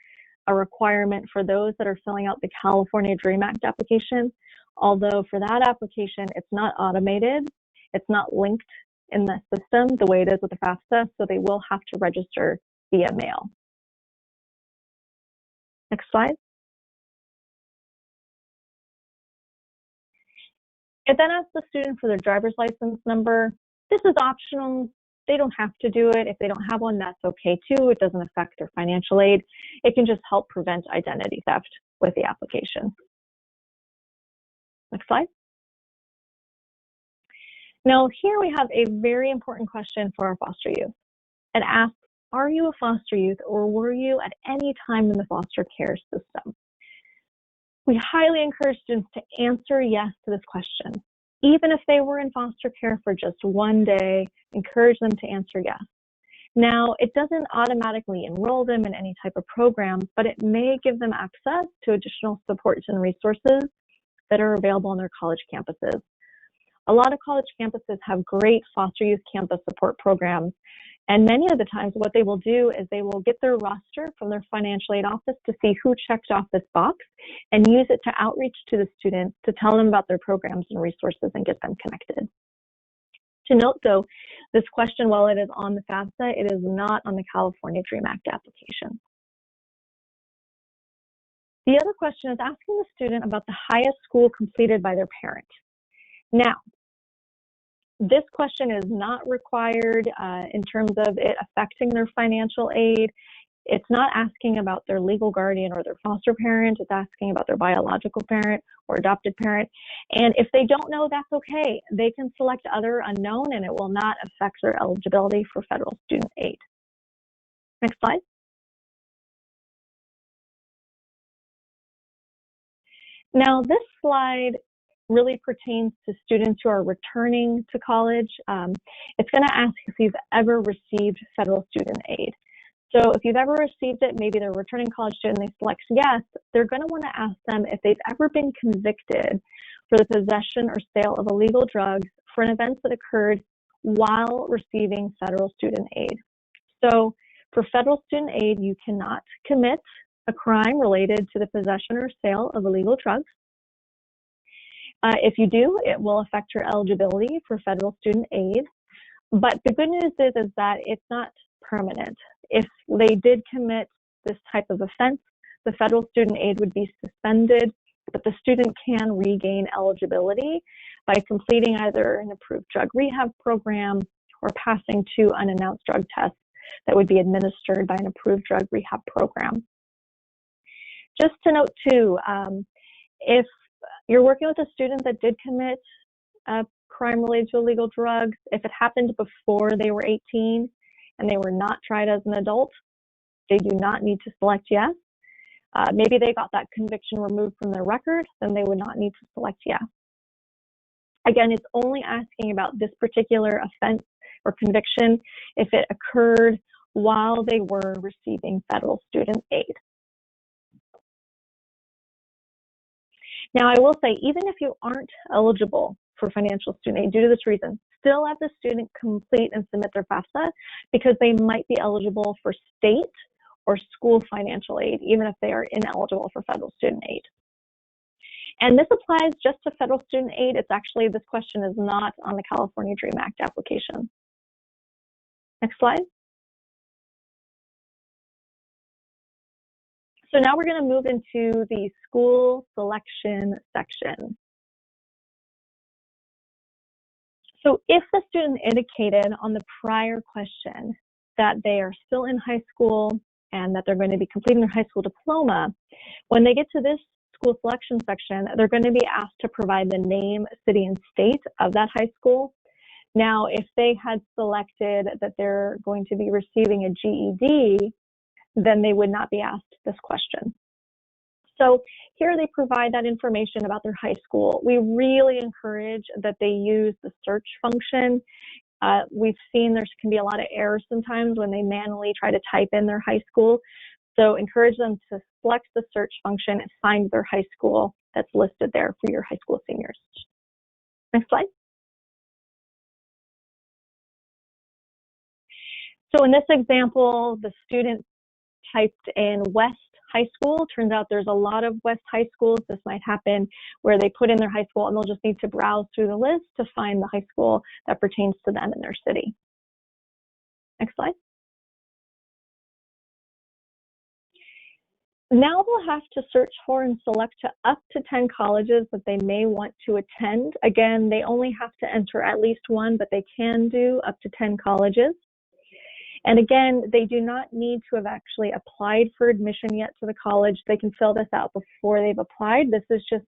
a requirement for those that are filling out the California DREAM Act application, although for that application, it's not automated, it's not linked in the system the way it is with the FAFSA, so they will have to register via mail. Next slide. It then asks the student for their driver's license number. This is optional. They don't have to do it. If they don't have one, that's okay too. It doesn't affect their financial aid. It can just help prevent identity theft with the application. Next slide. Now here we have a very important question for our foster youth. It asks, are you a foster youth or were you at any time in the foster care system? We highly encourage students to answer yes to this question. Even if they were in foster care for just one day, encourage them to answer yes. Now, it doesn't automatically enroll them in any type of program, but it may give them access to additional supports and resources that are available on their college campuses. A lot of college campuses have great foster youth campus support programs, and many of the times what they will do is they will get their roster from their financial aid office to see who checked off this box and use it to outreach to the students to tell them about their programs and resources and get them connected. To note though, this question, while it is on the FAFSA, it is not on the California DREAM Act application. The other question is asking the student about the highest school completed by their parent. Now, this question is not required in terms of it affecting their financial aid. It's not asking about their legal guardian or their foster parent. It's asking about their biological parent or adopted parent. And if they don't know, that's okay. They can select other unknown, and it will not affect their eligibility for federal student aid. Next slide. Now, this slide really pertains to students who are returning to college. It's going to ask if you've ever received federal student aid. So if you've ever received it, maybe they're a returning college student, they select yes, they're going to want to ask them if they've ever been convicted for the possession or sale of illegal drugs for an event that occurred while receiving federal student aid. So for federal student aid, you cannot commit a crime related to the possession or sale of illegal drugs. If you do, it will affect your eligibility for federal student aid. But the good news is that it's not permanent. If they did commit this type of offense, the federal student aid would be suspended, but the student can regain eligibility by completing either an approved drug rehab program or passing two unannounced drug tests that would be administered by an approved drug rehab program. Just to note too, if you're working with a student that did commit a crime related to illegal drugs, if it happened before they were 18 and they were not tried as an adult, they do not need to select yes. Maybe they got that conviction removed from their record, then they would not need to select yes. Again, it's only asking about this particular offense or conviction if it occurred while they were receiving federal student aid. Now, I will say, even if you aren't eligible for financial student aid due to this reason, still have the student complete and submit their FAFSA because they might be eligible for state or school financial aid, even if they are ineligible for federal student aid. And this applies just to federal student aid. It's actually, this question is not on the California DREAM Act application. Next slide. So now we're going to move into the school selection section. So if the student indicated on the prior question that they are still in high school and that they're going to be completing their high school diploma, when they get to this school selection section, they're going to be asked to provide the name, city, and state of that high school. Now, if they had selected that they're going to be receiving a GED, then they would not be asked this question. So here they provide that information about their high school. We really encourage that they use the search function. We've seen there can be a lot of errors sometimes when they manually try to type in their high school. So encourage them to select the search function and find their high school that's listed there for your high school seniors. Next slide. So in this example, the student typed in West High School. Turns out there's a lot of West High Schools. This might happen where they put in their high school and they'll just need to browse through the list to find the high school that pertains to them in their city. Next slide. Now they'll have to search for and select up to 10 colleges that they may want to attend. Again, they only have to enter at least one, but they can do up to 10 colleges. And again, they do not need to have actually applied for admission yet to the college. They can fill this out before they've applied. This is just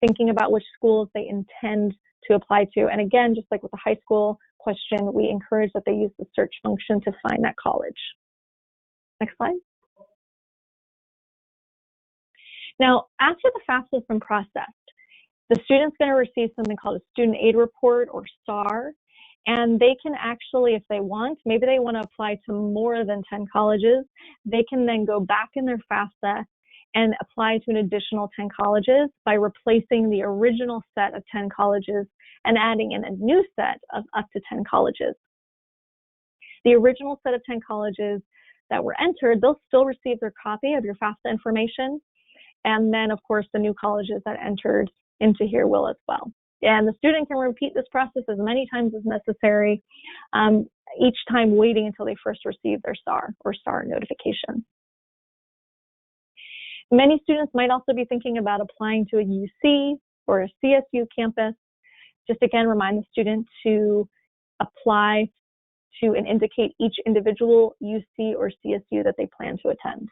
thinking about which schools they intend to apply to. And again, just like with the high school question, we encourage that they use the search function to find that college. Next slide. Now, after the FAFSA has been processed, the student's going to receive something called a student aid report, or STAR. And they can actually, if they want, maybe they want to apply to more than 10 colleges, they can then go back in their FAFSA and apply to an additional 10 colleges by replacing the original set of 10 colleges and adding in a new set of up to 10 colleges. The original set of 10 colleges that were entered, they'll still receive their copy of your FAFSA information. And then, of course, the new colleges that entered into here will as well. And the student can repeat this process as many times as necessary, each time waiting until they first receive their STAR or STAR notification. Many students might also be thinking about applying to a UC or a CSU campus. Just again, remind the student to apply to and indicate each individual UC or CSU that they plan to attend.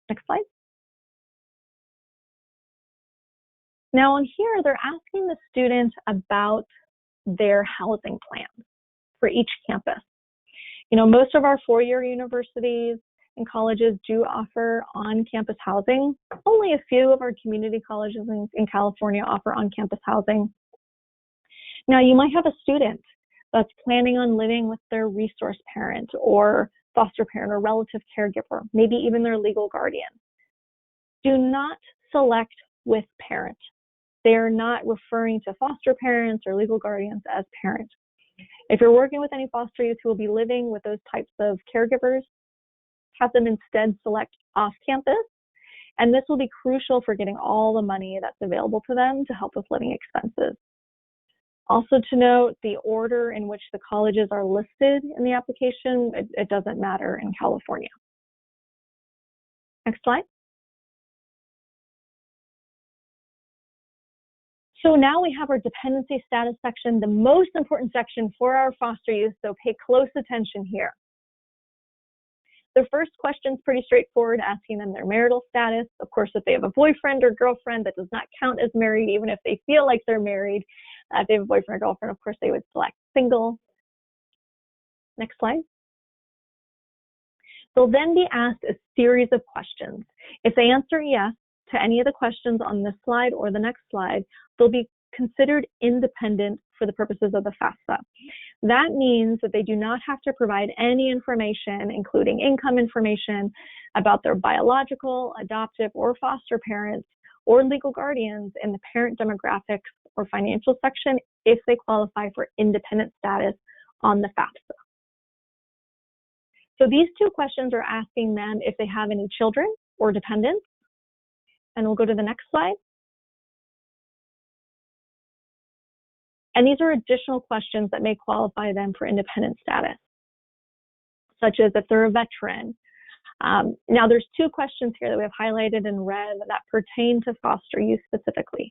Next slide. Now on here, they're asking the student about their housing plans for each campus. You know, most of our four-year universities and colleges do offer on-campus housing. Only a few of our community colleges in California offer on-campus housing. Now, you might have a student that's planning on living with their resource parent or foster parent or relative caregiver, maybe even their legal guardian. Do not select with parent. They are not referring to foster parents or legal guardians as parent. If you're working with any foster youth who will be living with those types of caregivers, have them instead select off-campus, and this will be crucial for getting all the money that's available to them to help with living expenses. Also to note, the order in which the colleges are listed in the application, it doesn't matter in California. Next slide. So now we have our dependency status section, the most important section for our foster youth, so pay close attention here. The first question is pretty straightforward, asking them their marital status. Of course, if they have a boyfriend or girlfriend, that does not count as married, even if they feel like they're married. If they have a boyfriend or girlfriend, of course, they would select single. Next slide. They'll then be asked a series of questions. If they answer yes to any of the questions on this slide or the next slide, they'll be considered independent for the purposes of the FAFSA. That means that they do not have to provide any information, including income information, about their biological, adoptive, or foster parents or legal guardians in the parent demographics or financial section if they qualify for independent status on the FAFSA. So these two questions are asking them if they have any children or dependents. And we'll go to the next slide. And these are additional questions that may qualify them for independent status, such as if they're a veteran. Now, there's two questions here that we have highlighted in red that pertain to foster youth specifically.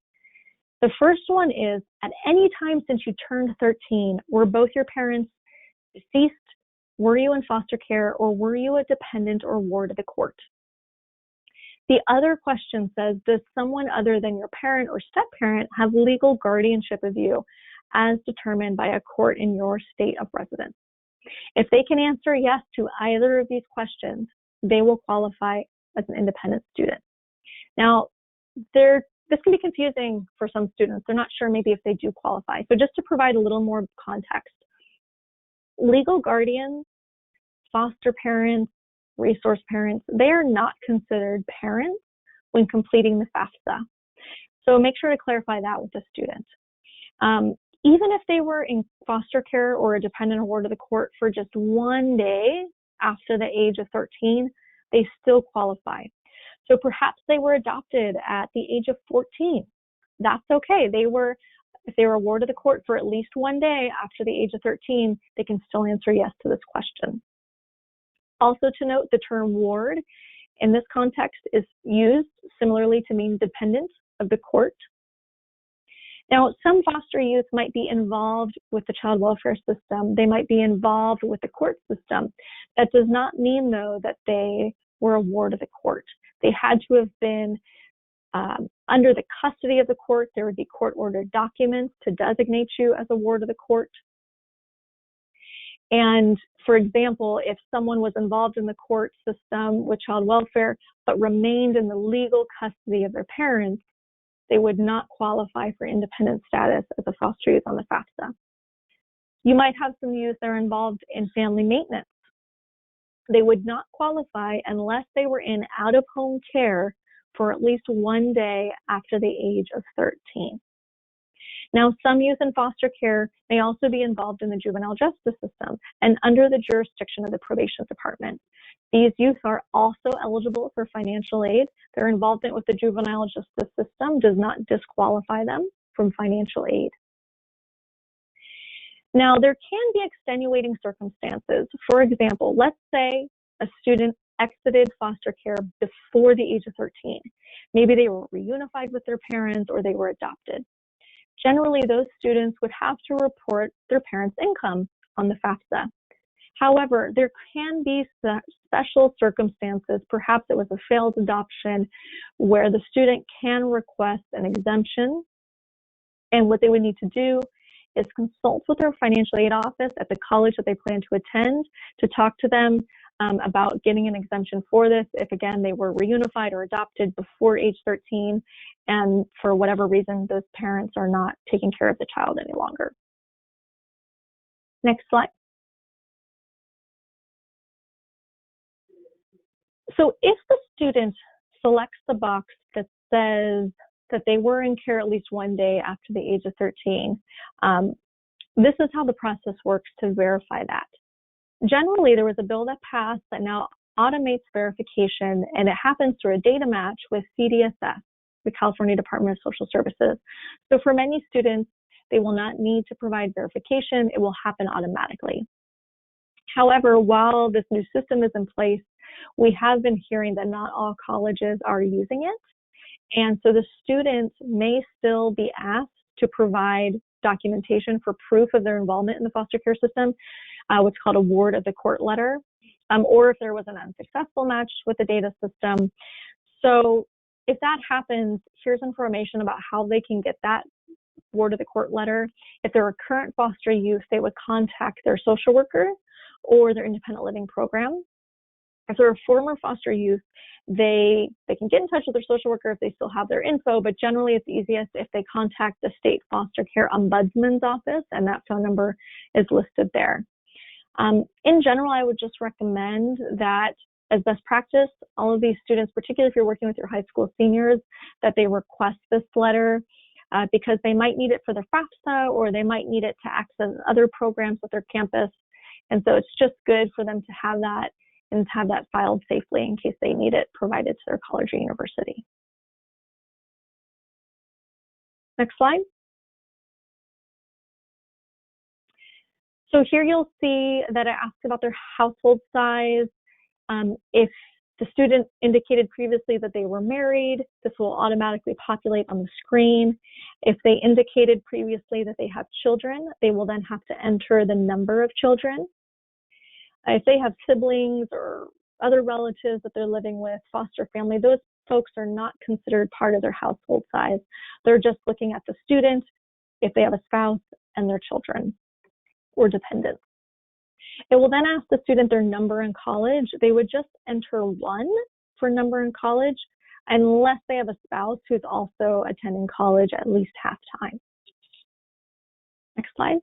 The first one is, at any time since you turned 13, were both your parents deceased, were you in foster care, or were you a dependent or ward of the court? The other question says, does someone other than your parent or step-parent have legal guardianship of you as determined by a court in your state of residence? If they can answer yes to either of these questions, they will qualify as an independent student. Now, this can be confusing for some students. They're not sure maybe if they do qualify. So just to provide a little more context, legal guardians, foster parents, resource parents, they are not considered parents when completing the FAFSA. So make sure to clarify that with the student. Even if they were in foster care or a dependent or ward of the court for just one day after the age of 13, they still qualify. So perhaps they were adopted at the age of 14. That's okay. If they were a ward of the court for at least one day after the age of 13, they can still answer yes to this question. Also to note, the term ward in this context is used similarly to mean dependent of the court. Now, some foster youth might be involved with the child welfare system. They might be involved with the court system. That does not mean, though, that they were a ward of the court. They had to have been under the custody of the court. There would be court-ordered documents to designate you as a ward of the court. And for example, if someone was involved in the court system with child welfare, but remained in the legal custody of their parents, they would not qualify for independent status as a foster youth on the FAFSA. You might have some youth that are involved in family maintenance. They would not qualify unless they were in out-of-home care for at least one day after the age of 13. Now, some youth in foster care may also be involved in the juvenile justice system and under the jurisdiction of the probation department. These youth are also eligible for financial aid. Their involvement with the juvenile justice system does not disqualify them from financial aid. Now, there can be extenuating circumstances. For example, let's say a student exited foster care before the age of 13. Maybe they were reunified with their parents or they were adopted. Generally, those students would have to report their parents' income on the FAFSA. However, there can be special circumstances, perhaps it was a failed adoption, where the student can request an exemption. And what they would need to do is consult with their financial aid office at the college that they plan to attend to talk to them about getting an exemption for this if, again, they were reunified or adopted before age 13, and for whatever reason, those parents are not taking care of the child any longer. Next slide. So if the student selects the box that says that they were in care at least one day after the age of 13, this is how the process works to verify that. Generally, there was a bill that passed that now automates verification, and it happens through a data match with CDSS, the California Department of Social Services. So for many students, they will not need to provide verification. It will happen automatically. However, while this new system is in place, we have been hearing that not all colleges are using it. And so the students may still be asked to provide documentation for proof of their involvement in the foster care system, what's called a ward of the court letter, or if there was an unsuccessful match with the data system. So if that happens, here's information about how they can get that ward of the court letter. If they're a current foster youth, they would contact their social worker or their independent living program. If they're a former foster youth, they can get in touch with their social worker if they still have their info, but generally it's easiest if they contact the state foster care ombudsman's office, and that phone number is listed there. In general, I would just recommend that as best practice, all of these students, particularly if you're working with your high school seniors, that they request this letter because they might need it for their FAFSA, or they might need it to access other programs at their campus. And so it's just good for them to have that and have that filed safely in case they need it provided to their college or university. Next slide. So here you'll see that it asks about their household size. If the student indicated previously that they were married, this will automatically populate on the screen. If they indicated previously that they have children, they will then have to enter the number of children. If they have siblings or other relatives that they're living with, foster family, those folks are not considered part of their household size. They're just looking at the student, if they have a spouse, and their children or dependents. It will then ask the student their number in college. They would just enter 1 for number in college unless they have a spouse who's also attending college at least half-time. Next slide.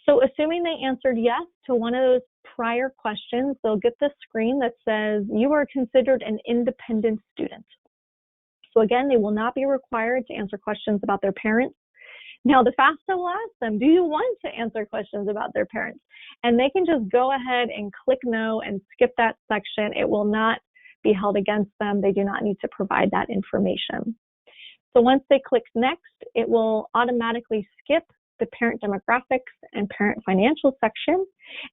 So assuming they answered yes to one of those prior questions, they'll get this screen that says, you are considered an independent student. So again, they will not be required to answer questions about their parents. Now the FAFSA will ask them, do you want to answer questions about their parents? And they can just go ahead and click no and skip that section. It will not be held against them. They do not need to provide that information. So once they click next, it will automatically skip the parent demographics and parent financial section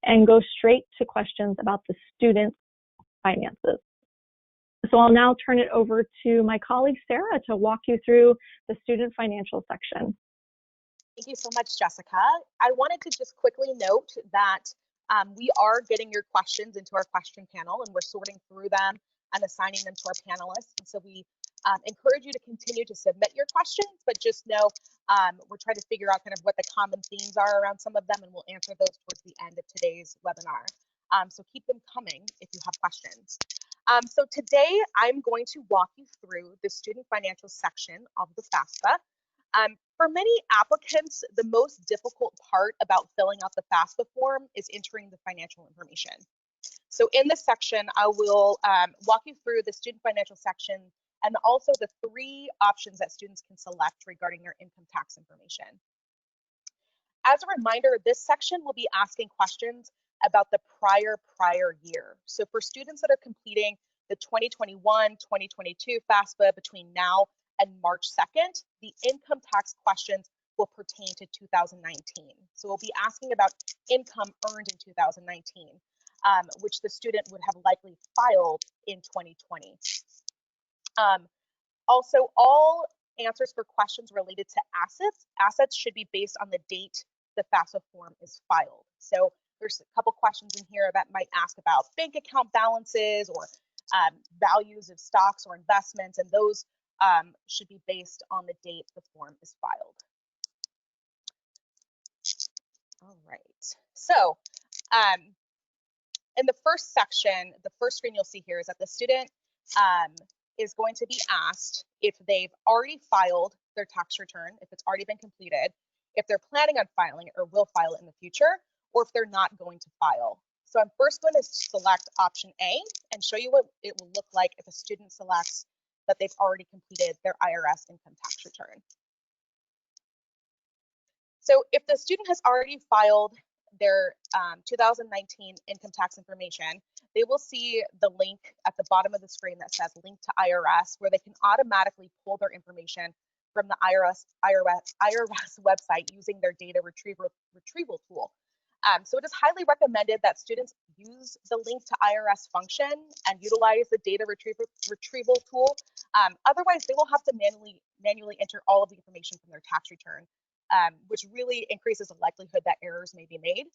and go straight to questions about the student's finances. So I'll now turn it over to my colleague, Sarah, to walk you through the student financial section. Thank you so much, Jessica. I wanted to just quickly note that we are getting your questions into our question panel, and we're sorting through them and assigning them to our panelists. And so we encourage you to continue to submit your questions, but just know we're trying to figure out kind of what the common themes are around some of them, and we'll answer those towards the end of today's webinar. So keep them coming if you have questions. So today I'm going to walk you through the student financial section of the FAFSA. For many applicants, the most difficult part about filling out the FAFSA form is entering the financial information. So in this section, I will walk you through the student financial section and also the 3 options that students can select regarding their income tax information. As a reminder, this section will be asking questions about the prior year. So for students that are completing the 2021-2022 FAFSA between now and March 2nd, the income tax questions will pertain to 2019. So we'll be asking about income earned in 2019, which the student would have likely filed in 2020. Also, all answers for questions related to assets should be based on the date the FAFSA form is filed. So there's a couple questions in here that might ask about bank account balances or values of stocks or investments, and those should be based on the date the form is filed. All right, so in the first section, the first screen you'll see here is that the student is going to be asked if they've already filed their tax return, if it's already been completed, if they're planning on filing it or will file it in the future, or if they're not going to file. So I'm first going to select option A and show you what it will look like if a student selects that they've already completed their IRS income tax return. So if the student has already filed their 2019 income tax information, they will see the link at the bottom of the screen that says link to IRS, where they can automatically pull their information from the IRS website using their data retrieval tool. So it is highly recommended that students use the link to IRS function and utilize the data retrieval tool. Otherwise, they will have to manually enter all of the information from their tax return, which really increases the likelihood that errors may be made.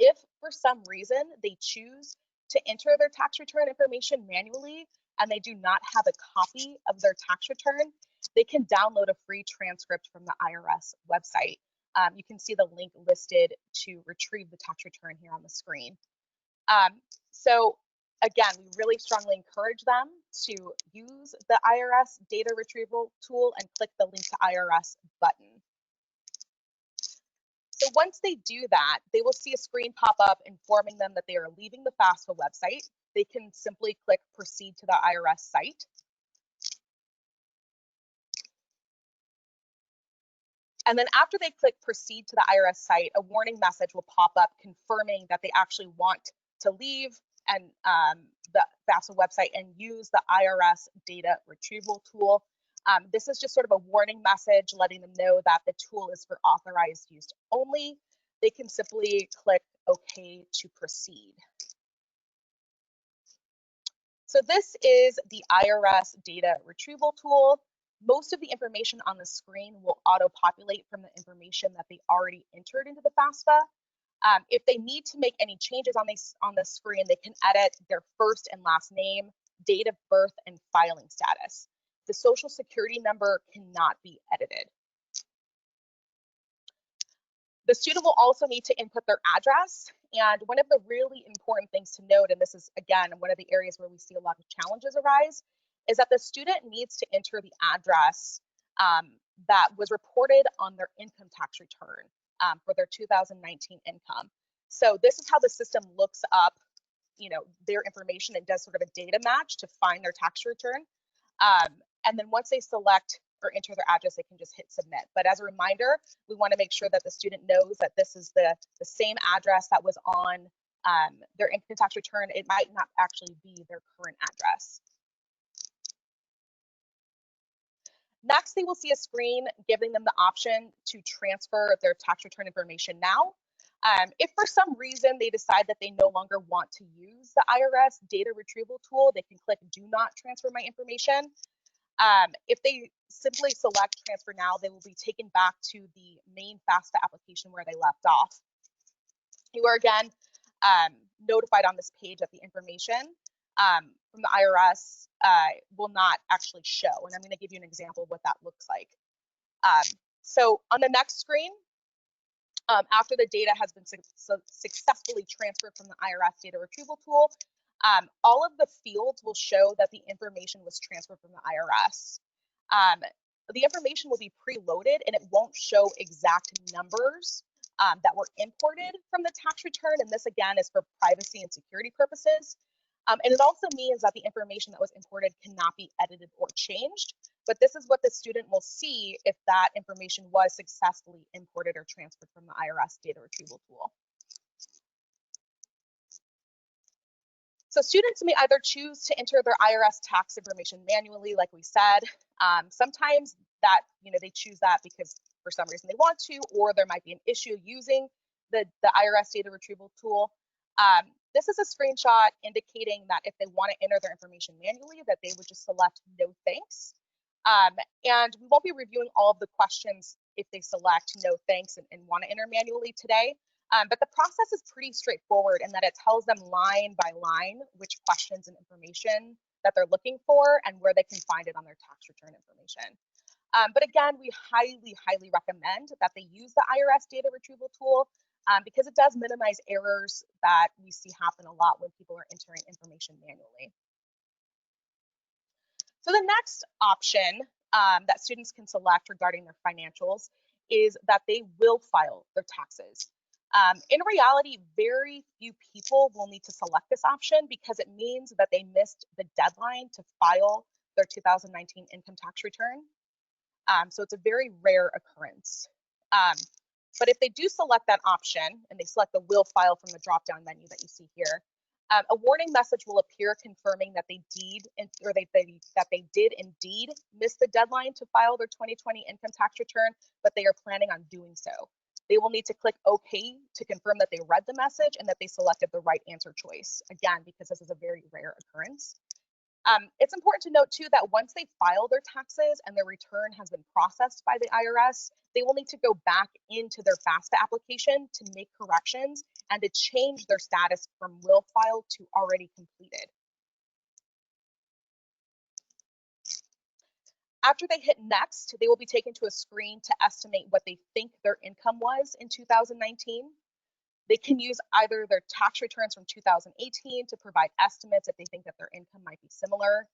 If for some reason they choose to enter their tax return information manually and they do not have a copy of their tax return, they can download a free transcript from the IRS website. You can see the link listed to retrieve the tax return here on the screen. So again, we really strongly encourage them to use the IRS data retrieval tool and click the link to IRS button. So once they do that, they will see a screen pop up informing them that they are leaving the FAFSA website. They can simply click proceed to the IRS site. And then after they click proceed to the IRS site, a warning message will pop up confirming that they actually want to leave and the FAFSA website and use the IRS data retrieval tool. This is just sort of a warning message letting them know that the tool is for authorized use only. They can simply click OK to proceed. So this is the IRS data retrieval tool. Most of the information on the screen will auto-populate from the information that they already entered into the FAFSA. If they need to make any changes on the screen, they can edit their first and last name, date of birth, and filing status. The social security number cannot be edited. The student will also need to input their address. And one of the really important things to note, and this is, again, one of the areas where we see a lot of challenges arise, is that the student needs to enter the address that was reported on their income tax return for their 2019 income. So this is how the system looks up, their information and does sort of a data match to find their tax return. And then once they select or enter their address, they can just hit submit. But as a reminder, we want to make sure that the student knows that this is the same address that was on their income tax return. It might not actually be their current address. Next, they will see a screen giving them the option to transfer their tax return information now. If for some reason they decide that they no longer want to use the IRS data retrieval tool, they can click do not transfer my information. If they simply select transfer now, they will be taken back to the main FAFSA application where they left off. You are again notified on this page that the information from the IRS will not actually show. And I'm going to give you an example of what that looks like. So on the next screen, after the data has been successfully transferred from the IRS data retrieval tool, all of the fields will show that the information was transferred from the IRS. The information will be preloaded and it won't show exact numbers that were imported from the tax return. And this again is for privacy and security purposes. And it also means that the information that was imported cannot be edited or changed. But this is what the student will see if that information was successfully imported or transferred from the IRS data retrieval tool. So students may either choose to enter their IRS tax information manually, like we said. Sometimes that, they choose that because for some reason they want to, or there might be an issue using the IRS data retrieval tool. This is a screenshot indicating that if they want to enter their information manually, that they would just select no thanks. And we won't be reviewing all of the questions if they select no thanks and want to enter manually today. But the process is pretty straightforward in that it tells them line by line which questions and information that they're looking for and where they can find it on their tax return information. But again, we highly recommend that they use the IRS data retrieval tool because it does minimize errors that we see happen a lot when people are entering information manually. So the next option that students can select regarding their financials is that they will file their taxes. In reality, very few people will need to select this option because it means that they missed the deadline to file their 2019 income tax return. So it's a very rare occurrence. But if they do select that option and they select the will file from the drop-down menu that you see here, a warning message will appear confirming that they did indeed miss the deadline to file their 2020 income tax return, but they are planning on doing so. They will need to click OK to confirm that they read the message and that they selected the right answer choice, again, because this is a very rare occurrence. It's important to note too that once they file their taxes and their return has been processed by the IRS, they will need to go back into their FAFSA application to make corrections and to change their status from will file to already completed. After they hit next, they will be taken to a screen to estimate what they think their income was in 2019. They can use either their tax returns from 2018 to provide estimates if they think that their income might be similar.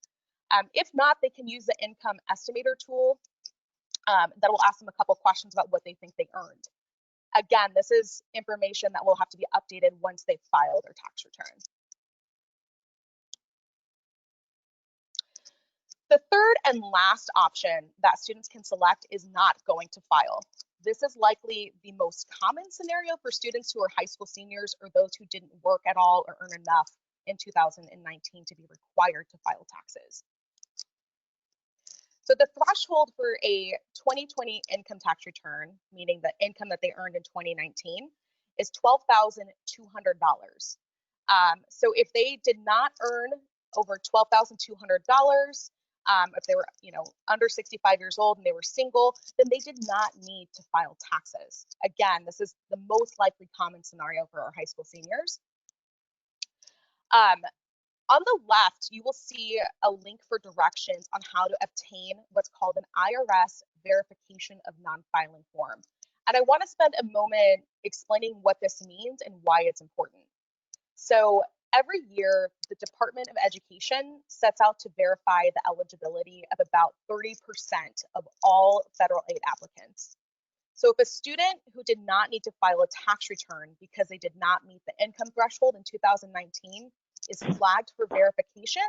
If not, they can use the income estimator tool that will ask them a couple questions about what they think they earned. Again, this is information that will have to be updated once they file their tax return. The third and last option that students can select is not going to file. This is likely the most common scenario for students who are high school seniors or those who didn't work at all or earn enough in 2019 to be required to file taxes. So the threshold for a 2020 income tax return, meaning the income that they earned in 2019, is $12,200. So if they did not earn over $12,200, if they were, under 65 years old and they were single, then they did not need to file taxes. Again, this is the most likely common scenario for our high school seniors. On the left, you will see a link for directions on how to obtain what's called an IRS verification of non-filing form. And I want to spend a moment explaining what this means and why it's important. So every year, the Department of Education sets out to verify the eligibility of about 30% of all federal aid applicants. So if a student who did not need to file a tax return because they did not meet the income threshold in 2019 is flagged for verification,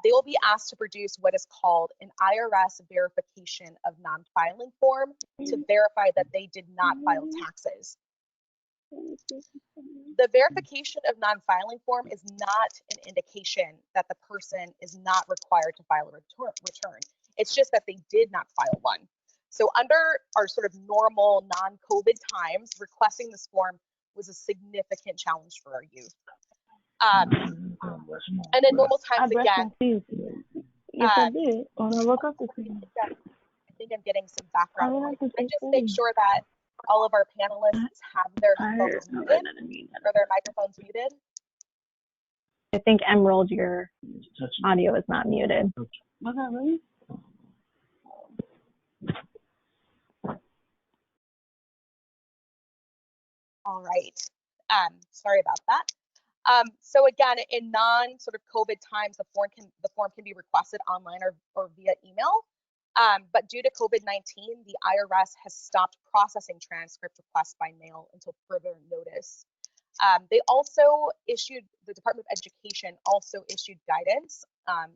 they will be asked to produce what is called an IRS verification of non-filing form to verify that they did not file taxes. The verification of non-filing form is not an indication that the person is not required to file a return. It's just that they did not file one. So under our sort of normal non-COVID times, requesting this form was a significant challenge for our youth. And in normal times, again, Yes, I did. When I woke up this morning. I think I'm getting some background noise. And just make sure that all of our panelists have their phones muted or their microphones muted. I think Emerald, your audio is not muted. Was that really? All right. Sorry about that. So again, in non sort of COVID times, the form can be requested online or via email. But due to COVID-19, the IRS has stopped processing transcript requests by mail until further notice. The Department of Education also issued guidance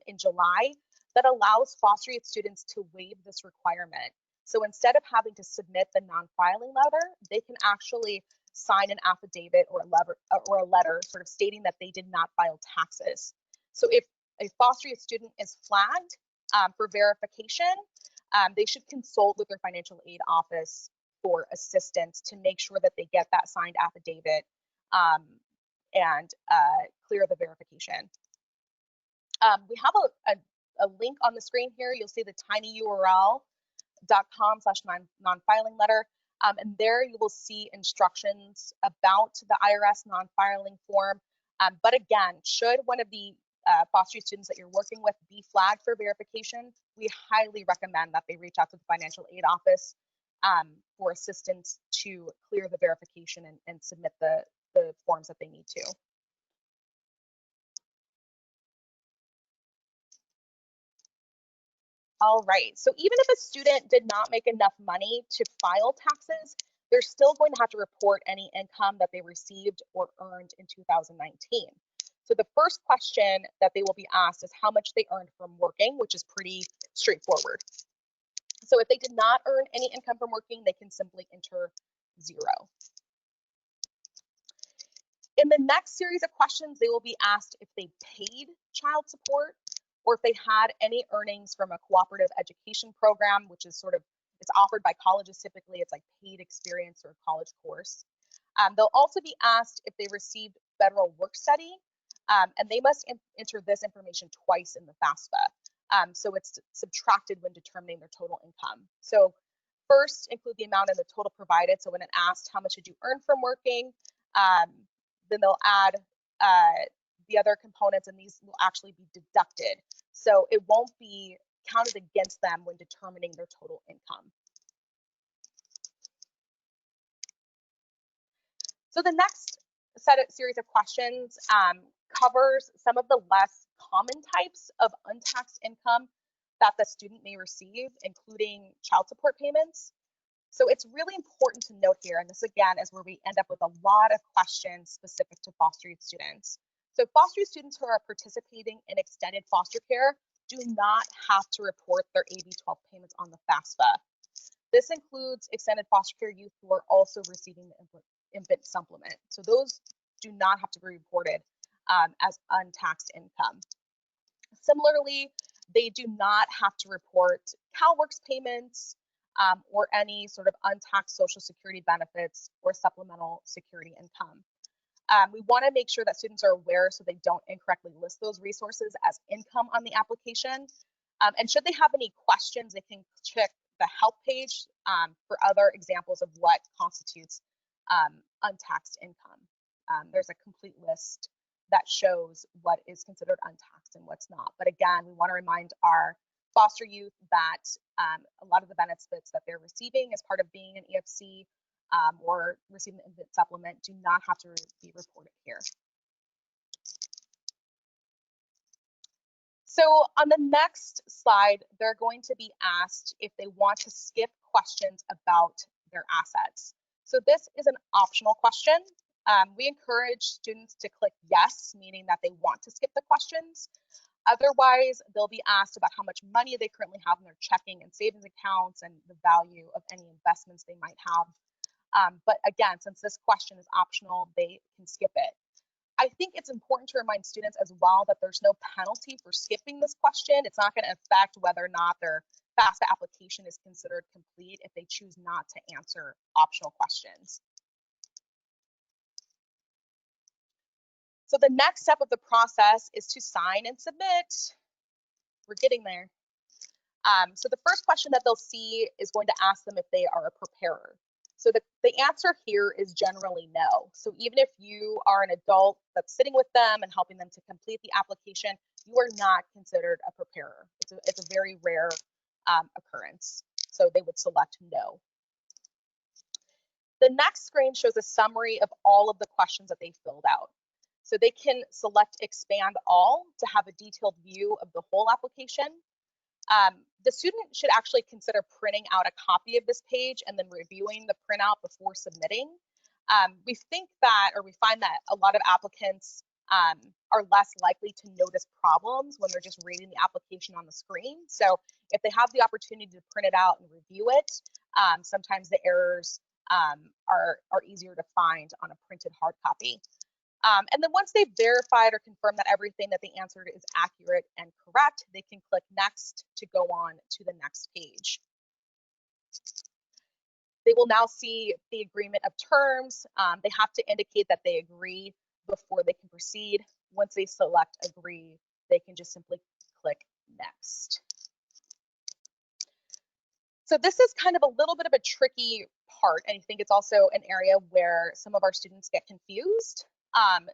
in July that allows foster youth students to waive this requirement. So instead of having to submit the non-filing letter, they can actually sign an affidavit or a letter sort of stating that they did not file taxes. So if a foster youth student is flagged for verification, they should consult with their financial aid office for assistance to make sure that they get that signed affidavit and clear the verification. We have link on the screen here. You'll see the tinyurl.com/non-filing letter. And there you will see instructions about the IRS non-filing form. But again, should one of the foster youth students that you're working with be flagged for verification, we highly recommend that they reach out to the financial aid office for assistance to clear the verification and submit the forms that they need to. All right, so even if a student did not make enough money to file taxes, they're still going to have to report any income that they received or earned in 2019. So the first question that they will be asked is how much they earned from working, which is pretty straightforward. So if they did not earn any income from working, they can simply enter 0. In the next series of questions, they will be asked if they paid child support or if they had any earnings from a cooperative education program, which is it's offered by colleges typically. It's like paid experience or a college course. They'll also be asked if they received federal work study, and they must enter this information twice in the FAFSA. So it's subtracted when determining their total income. So first, include the amount in the total provided. So when it asked how much did you earn from working, then they'll add the other components, and these will actually be deducted. So it won't be counted against them when determining their total income. So the next series of questions covers some of the less common types of untaxed income that the student may receive, including child support payments. So it's really important to note here, and this again is where we end up with a lot of questions specific to foster youth students. So foster youth students who are participating in extended foster care do not have to report their AB 12 payments on the FAFSA. This includes extended foster care youth who are also receiving the infant supplement. So those do not have to be reported as untaxed income. Similarly, they do not have to report CalWORKs payments or any sort of untaxed Social Security benefits or supplemental security income. We want to make sure that students are aware so they don't incorrectly list those resources as income on the application. And should they have any questions, they can check the help page for other examples of what constitutes untaxed income. There's a complete list that shows what is considered untaxed and what's not. But again, we want to remind our foster youth that a lot of the benefits that they're receiving as part of being an EFC or receiving the infant supplement do not have to be reported here. So on the next slide, they're going to be asked if they want to skip questions about their assets. So this is an optional question. We encourage students to click yes, meaning that they want to skip the questions. Otherwise, they'll be asked about how much money they currently have in their checking and savings accounts and the value of any investments they might have. But again, since this question is optional, they can skip it. I think it's important to remind students as well that there's no penalty for skipping this question. It's not going to affect whether or not their FAFSA application is considered complete if they choose not to answer optional questions. So the next step of the process is to sign and submit. We're getting there. So the first question that they'll see is going to ask them if they are a preparer. So the answer here is generally no. So even if you are an adult that's sitting with them and helping them to complete the application, you are not considered a preparer. It's a very rare occurrence. So they would select no. The next screen shows a summary of all of the questions that they filled out. So they can select expand all to have a detailed view of the whole application. The student should actually consider printing out a copy of this page and then reviewing the printout before submitting. We find that a lot of applicants are less likely to notice problems when they're just reading the application on the screen. So if they have the opportunity to print it out and review it, sometimes the errors are easier to find on a printed hard copy. And then once they've verified or confirmed that everything that they answered is accurate and correct, they can click next to go on to the next page. They will now see the agreement of terms. They have to indicate that they agree before they can proceed. Once they select agree, they can just simply click next. So this is kind of a little bit of a tricky part, and I think it's also an area where some of our students get confused.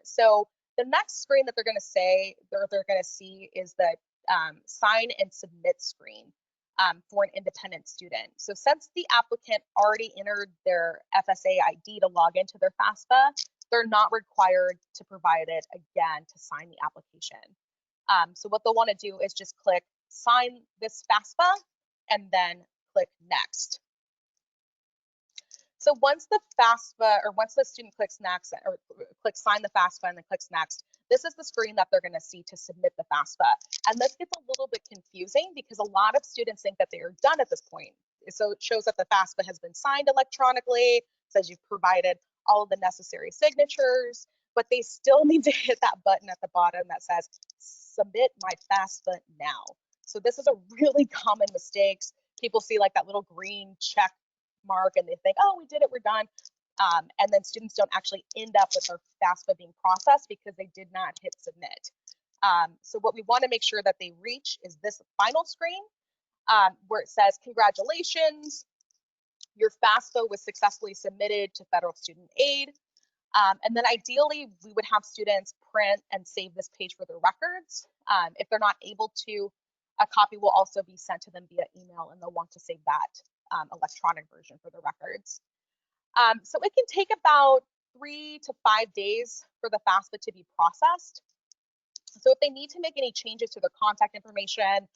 So the next screen that they're going to see is the sign and submit screen for an independent student. So since the applicant already entered their FSA ID to log into their FAFSA, they're not required to provide it again to sign the application. So what they'll want to do is just click sign this FAFSA and then click next. So once the FAFSA, or once the student clicks next, or clicks sign the FAFSA and then clicks next, this is the screen that they're going to see to submit the FAFSA. And this gets a little bit confusing because a lot of students think that they are done at this point. So it shows that the FAFSA has been signed electronically, says you've provided all of the necessary signatures, but they still need to hit that button at the bottom that says submit my FAFSA now. So this is a really common mistake. People see like that little green check mark and they think, oh, we did it, we're done. And then students don't actually end up with their FAFSA being processed because they did not hit submit. So what we want to make sure that they reach is this final screen where it says, congratulations, your FAFSA was successfully submitted to federal student aid. And then ideally, we would have students print and save this page for their records. If they're not able to, a copy will also be sent to them via email, and they'll want to save that electronic version for the records. So it can take about 3 to 5 days for the FAFSA to be processed. So if they need to make any changes to their contact information,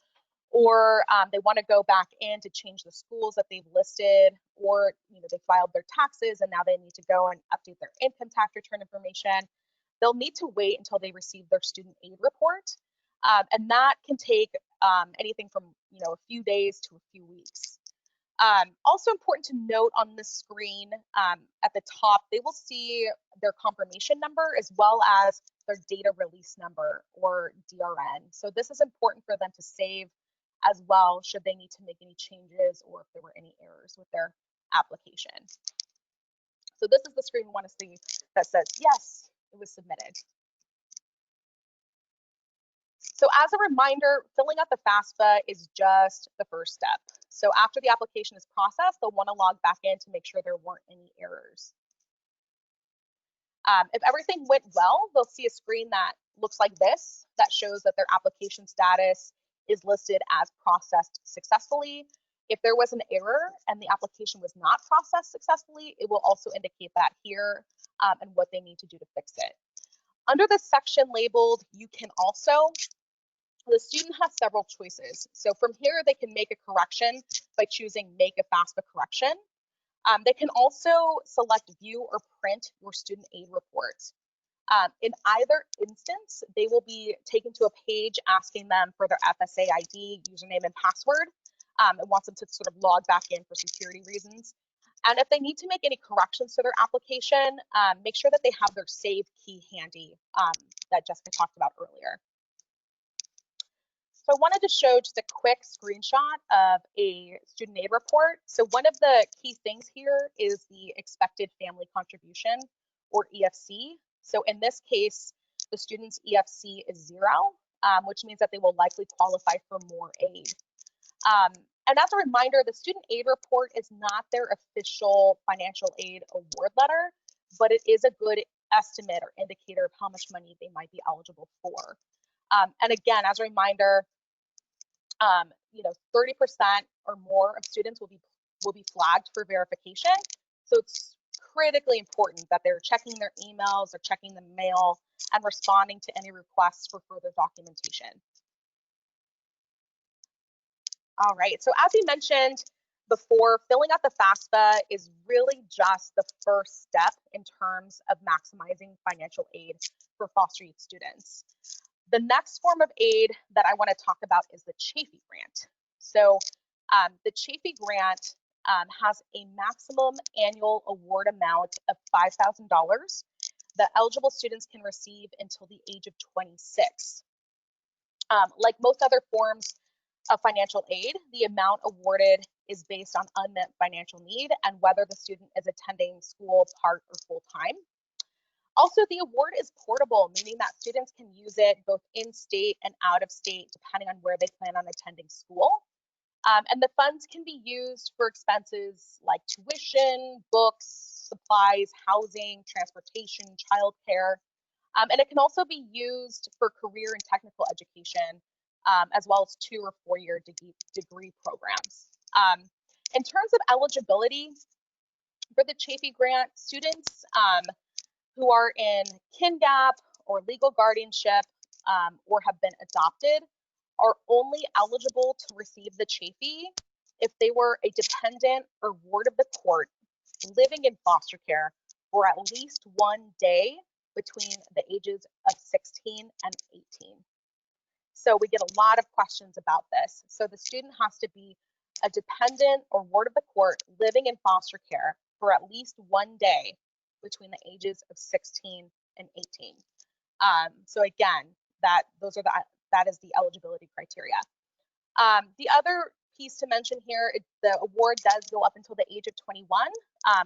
or they want to go back in to change the schools that they've listed, or they filed their taxes and now they need to go and update their income tax return information, they'll need to wait until they receive their student aid report. And that can take anything from a few days to a few weeks. Also important to note on this screen at the top, they will see their confirmation number as well as their data release number, or DRN. So this is important for them to save as well should they need to make any changes or if there were any errors with their application. So this is the screen we want to see that says, yes, it was submitted. So as a reminder, filling out the FAFSA is just the first step. So after the application is processed, they'll want to log back in to make sure there weren't any errors. If everything went well, they'll see a screen that looks like this, that shows that their application status is listed as processed successfully. If there was an error and the application was not processed successfully, it will also indicate that here and what they need to do to fix it. Under the section labeled "You can also," the student has several choices. So from here, they can make a correction by choosing Make a FAFSA Correction. They can also select View or Print your student aid report. In either instance, they will be taken to a page asking them for their FSA ID, username, and password. It wants them to sort of log back in for security reasons. And if they need to make any corrections to their application, make sure that they have their save key handy that Jessica talked about earlier. So I wanted to show just a quick screenshot of a student aid report. So one of the key things here is the expected family contribution, or EFC. So in this case, the student's EFC is 0, which means that they will likely qualify for more aid. And as a reminder, the student aid report is not their official financial aid award letter, but it is a good estimate or indicator of how much money they might be eligible for. And again, as a reminder, 30% or more of students will be flagged for verification. So it's critically important that they're checking their emails or checking the mail and responding to any requests for further documentation. All right, so as we mentioned before, filling out the FAFSA is really just the first step in terms of maximizing financial aid for foster youth students. The next form of aid that I want to talk about is the Chafee Grant. So the Chafee Grant has a maximum annual award amount of $5,000 that eligible students can receive until the age of 26. Like most other forms of financial aid, the amount awarded is based on unmet financial need and whether the student is attending school part or full time. Also, the award is portable, meaning that students can use it both in-state and out-of-state, depending on where they plan on attending school. And the funds can be used for expenses like tuition, books, supplies, housing, transportation, childcare. And it can also be used for career and technical education, as well as 2 or 4 year degree programs. In terms of eligibility for the Chafee Grant, students who are in kin gap or legal guardianship or have been adopted are only eligible to receive the Chafee if they were a dependent or ward of the court living in foster care for at least 1 day between the ages of 16 and 18. So we get a lot of questions about this. So the student has to be a dependent or ward of the court living in foster care for at least 1 day between the ages of 16 and 18. So again, that is the eligibility criteria. The other piece to mention here, the award does go up until the age of 21,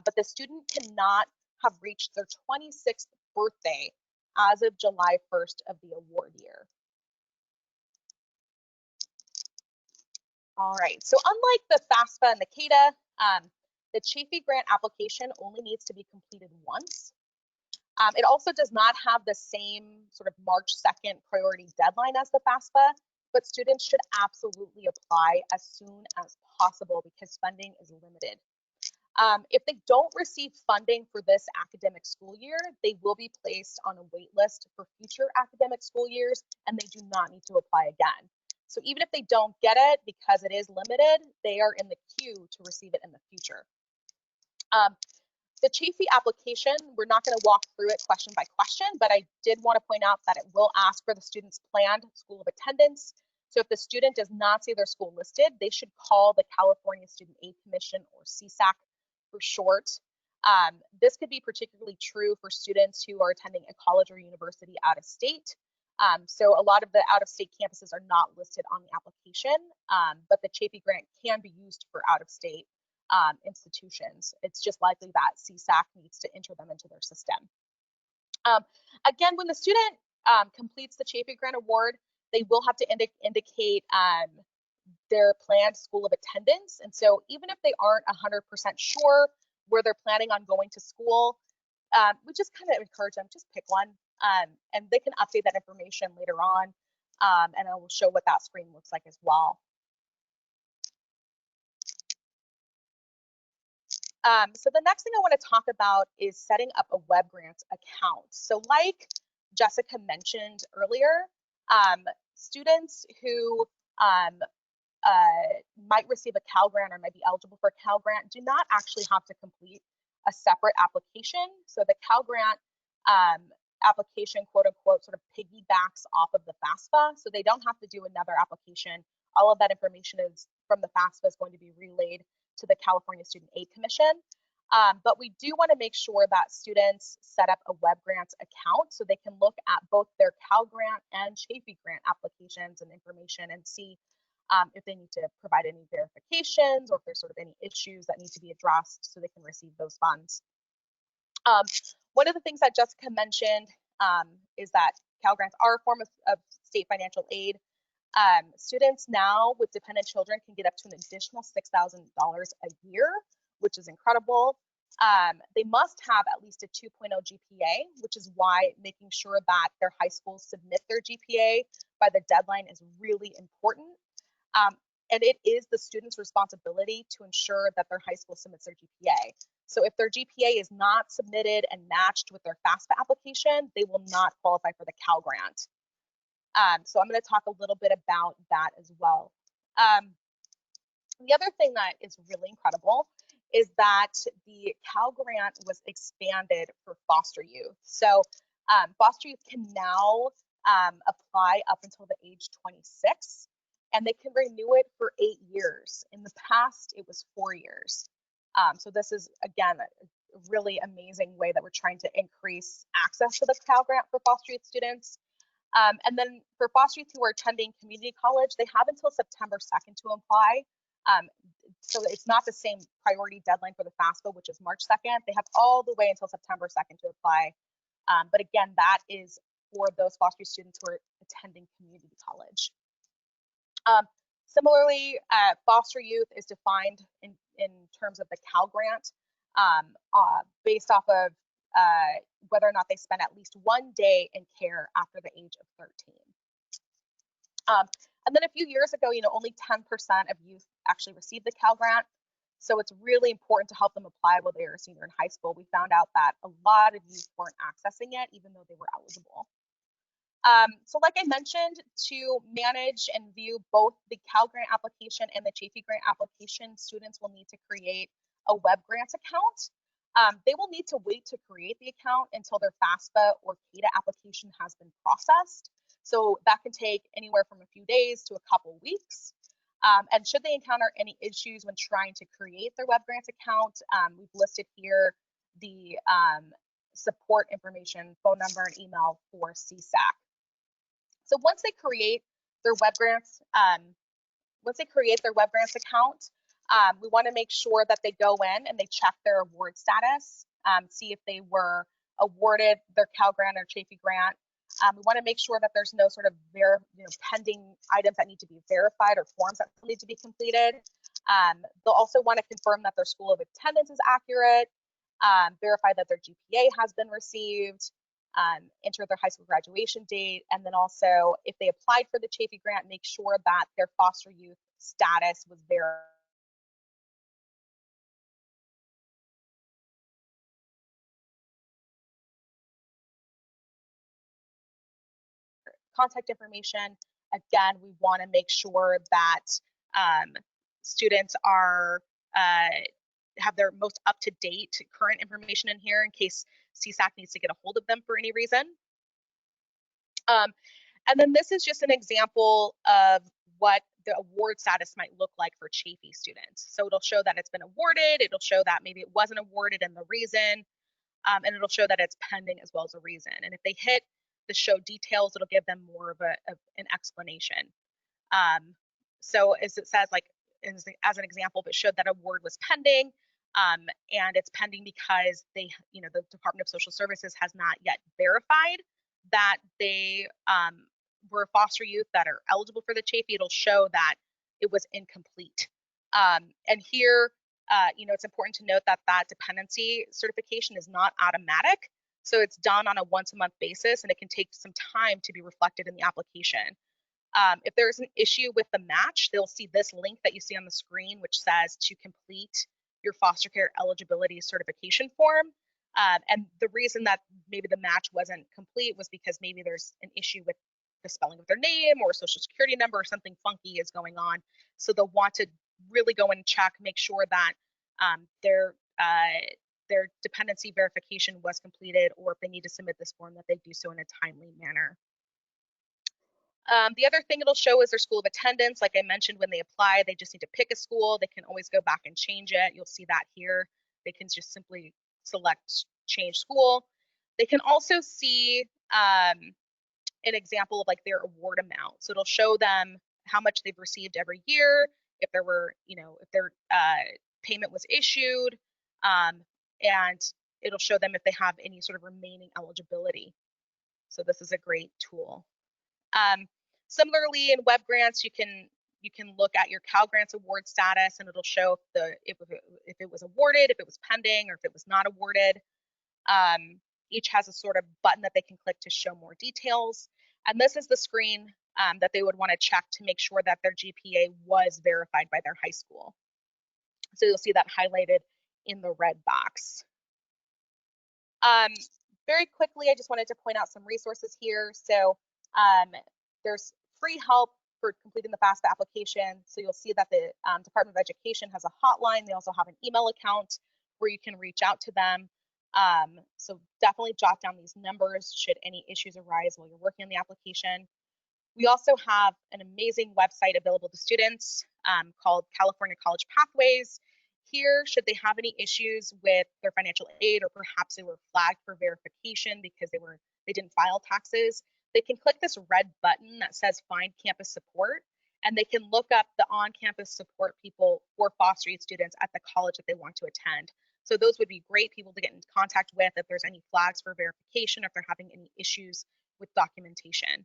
but the student cannot have reached their 26th birthday as of July 1st of the award year. All right, so unlike the FAFSA and the CADA, the Chafee Grant application only needs to be completed once. It also does not have the same sort of March 2nd priority deadline as the FAFSA, but students should absolutely apply as soon as possible because funding is limited. If they don't receive funding for this academic school year, they will be placed on a wait list for future academic school years, and they do not need to apply again. So even if they don't get it because it is limited, they are in the queue to receive it in the future. The Chafee application, we're not going to walk through it question by question, but I did want to point out that it will ask for the student's planned school of attendance. So if the student does not see their school listed, they should call the California Student Aid Commission, or CSAC for short. This could be particularly true for students who are attending a college or university out of state. So a lot of the out-of-state campuses are not listed on the application, but the Chafee Grant can be used for out-of-state institutions. It's just likely that CSAC needs to enter them into their system. Again, when the student completes the Chafee Grant Award, they will have to indicate their planned school of attendance. And so even if they aren't 100% sure where they're planning on going to school, we just kind of encourage them, just pick one, and they can update that information later on, and I will show what that screen looks like as well. So the next thing I want to talk about is setting up a web grants account. So like Jessica mentioned earlier, students who might receive a Cal Grant or might be eligible for a Cal Grant do not actually have to complete a separate application. So the Cal Grant application, quote unquote, sort of piggybacks off of the FAFSA. So they don't have to do another application. All of that information is from the FAFSA is going to be relayed to the California Student Aid Commission. But we do want to make sure that students set up a web grants account so they can look at both their Cal Grant and Chafee Grant applications and information and see if they need to provide any verifications or if there's sort of any issues that need to be addressed so they can receive those funds. One of the things that Jessica mentioned is that Cal Grants are a form of state financial aid. Students now with dependent children can get up to an additional $6,000 a year, which is incredible. They must have at least a 2.0 GPA, which is why making sure that their high schools submit their GPA by the deadline is really important. And it is the student's responsibility to ensure that their high school submits their GPA. So if their GPA is not submitted and matched with their FAFSA application, they will not qualify for the Cal Grant. So I'm going to talk a little bit about that as well. The other thing that is really incredible is that the Cal Grant was expanded for foster youth. So foster youth can now apply up until the age 26, and they can renew it for 8 years. In the past, it was 4 years. So this is, again, a really amazing way that we're trying to increase access to the Cal Grant for foster youth students. And then for foster youth who are attending community college, they have until September 2nd to apply. So it's not the same priority deadline for the FAFSA, which is March 2nd. They have all the way until September 2nd to apply. But again, that is for those foster youth students who are attending community college. Similarly, foster youth is defined in terms of the Cal Grant based off of whether or not they spend at least 1 day in care after the age of 13. And then a few years ago, only 10% of youth actually received the Cal Grant. So it's really important to help them apply while they are a senior in high school. We found out that a lot of youth weren't accessing it, even though they were eligible. So like I mentioned, to manage and view both the Cal Grant application and the Chafee Grant application, students will need to create a web grants account. They will need to wait to create the account until their FAFSA or CADA application has been processed. So that can take anywhere from a few days to a couple weeks. And should they encounter any issues when trying to create their web grants account, we've listed here the support information, phone number, and email for CSAC. So once they create their web grants, account, we want to make sure that they go in and they check their award status, see if they were awarded their Cal Grant or Chafee Grant. We want to make sure that there's no sort of pending items that need to be verified or forms that need to be completed. They'll also want to confirm that their school of attendance is accurate, verify that their GPA has been received, enter their high school graduation date, and then also, if they applied for the Chafee Grant, make sure that their foster youth status was verified. Contact information. Again, we want to make sure that students are have their most up-to-date current information in here in case CSAC needs to get a hold of them for any reason. And then this is just an example of what the award status might look like for Chafee students. So it'll show that it's been awarded, it'll show that maybe it wasn't awarded and the reason, and it'll show that it's pending as well as a reason. And if they hit the show details, it'll give them more of an explanation. So as it says, like as an example, if it showed that award was pending, and it's pending because the Department of Social Services has not yet verified that they were foster youth that are eligible for the Chafee, it'll show that it was incomplete. And here, it's important to note that dependency certification is not automatic. So it's done on a once-a-month basis, and it can take some time to be reflected in the application. If there's an issue with the match, they'll see this link that you see on the screen, which says to complete your foster care eligibility certification form. And the reason that maybe the match wasn't complete was because maybe there's an issue with the spelling of their name or social security number, or something funky is going on. So they'll want to really go and check, make sure that their dependency verification was completed, or if they need to submit this form, that they do so in a timely manner. The other thing it'll show is their school of attendance. Like I mentioned, when they apply, they just need to pick a school. They can always go back and change it. You'll see that here. They can just simply select change school. They can also see an example of like their award amount. So it'll show them how much they've received every year, if there were, if their payment was issued, and it'll show them if they have any sort of remaining eligibility. So this is a great tool. Similarly, in web grants, you can look at your Cal Grants award status, and it'll show if it was awarded, if it was pending, or if it was not awarded. Each has a sort of button that they can click to show more details. And this is the screen that they would want to check to make sure that their GPA was verified by their high school. So you'll see that highlighted in the red box. Very quickly, I just wanted to point out some resources here. So there's free help for completing the FAFSA application. So you'll see that the Department of Education has a hotline. They also have an email account where you can reach out to them. So definitely jot down these numbers should any issues arise while you're working on the application. We also have an amazing website available to students called California College Pathways. Here, should they have any issues with their financial aid, or perhaps they were flagged for verification because they didn't file taxes, they can click this red button that says Find Campus Support, and they can look up the on-campus support people for foster youth students at the college that they want to attend. So those would be great people to get in contact with if there's any flags for verification, or if they're having any issues with documentation.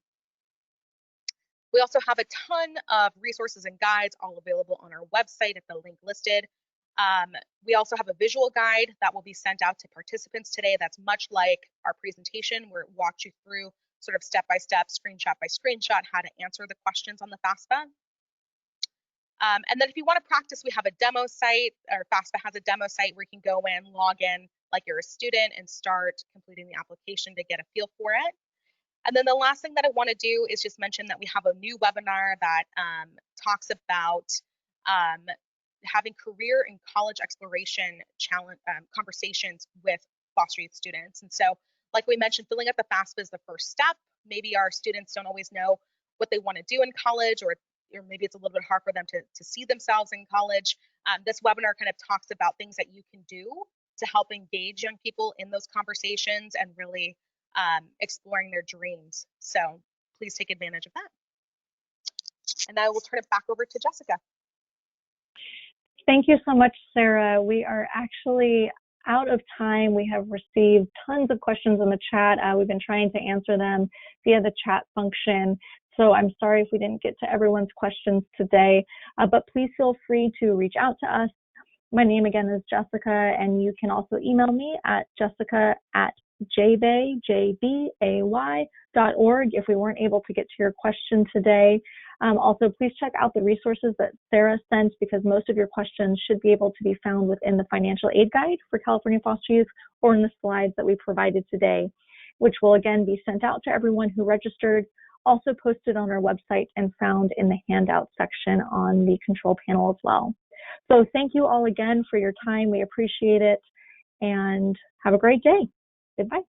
We also have a ton of resources and guides all available on our website at the link listed. We also have a visual guide that will be sent out to participants today that's much like our presentation, where it walks you through sort of step-by-step, screenshot by screenshot, how to answer the questions on the FAFSA. And then if you want to practice, we have a demo site, or FAFSA has a demo site where you can go in, log in like you're a student, and start completing the application to get a feel for it. And then the last thing that I want to do is just mention that we have a new webinar that talks about having career and college exploration challenge conversations with foster youth students. And so, like we mentioned, filling out the FAFSA is the first step. Maybe our students don't always know what they want to do in college, or maybe it's a little bit hard for them to see themselves in college. This webinar kind of talks about things that you can do to help engage young people in those conversations and really exploring their dreams. So please take advantage of that. And I will turn it back over to Jessica. Thank you so much, Sarah. We are actually out of time. We have received tons of questions in the chat. We've been trying to answer them via the chat function. So I'm sorry if we didn't get to everyone's questions today, but please feel free to reach out to us. My name again is Jessica, and you can also email me at jessica@jbay.org if we weren't able to get to your question today. Also, please check out the resources that Sarah sent, because most of your questions should be able to be found within the financial aid guide for California foster youth, or in the slides that we provided today, which will again be sent out to everyone who registered, also posted on our website and found in the handout section on the control panel as well. So thank you all again for your time. We appreciate it, and have a great day. Goodbye.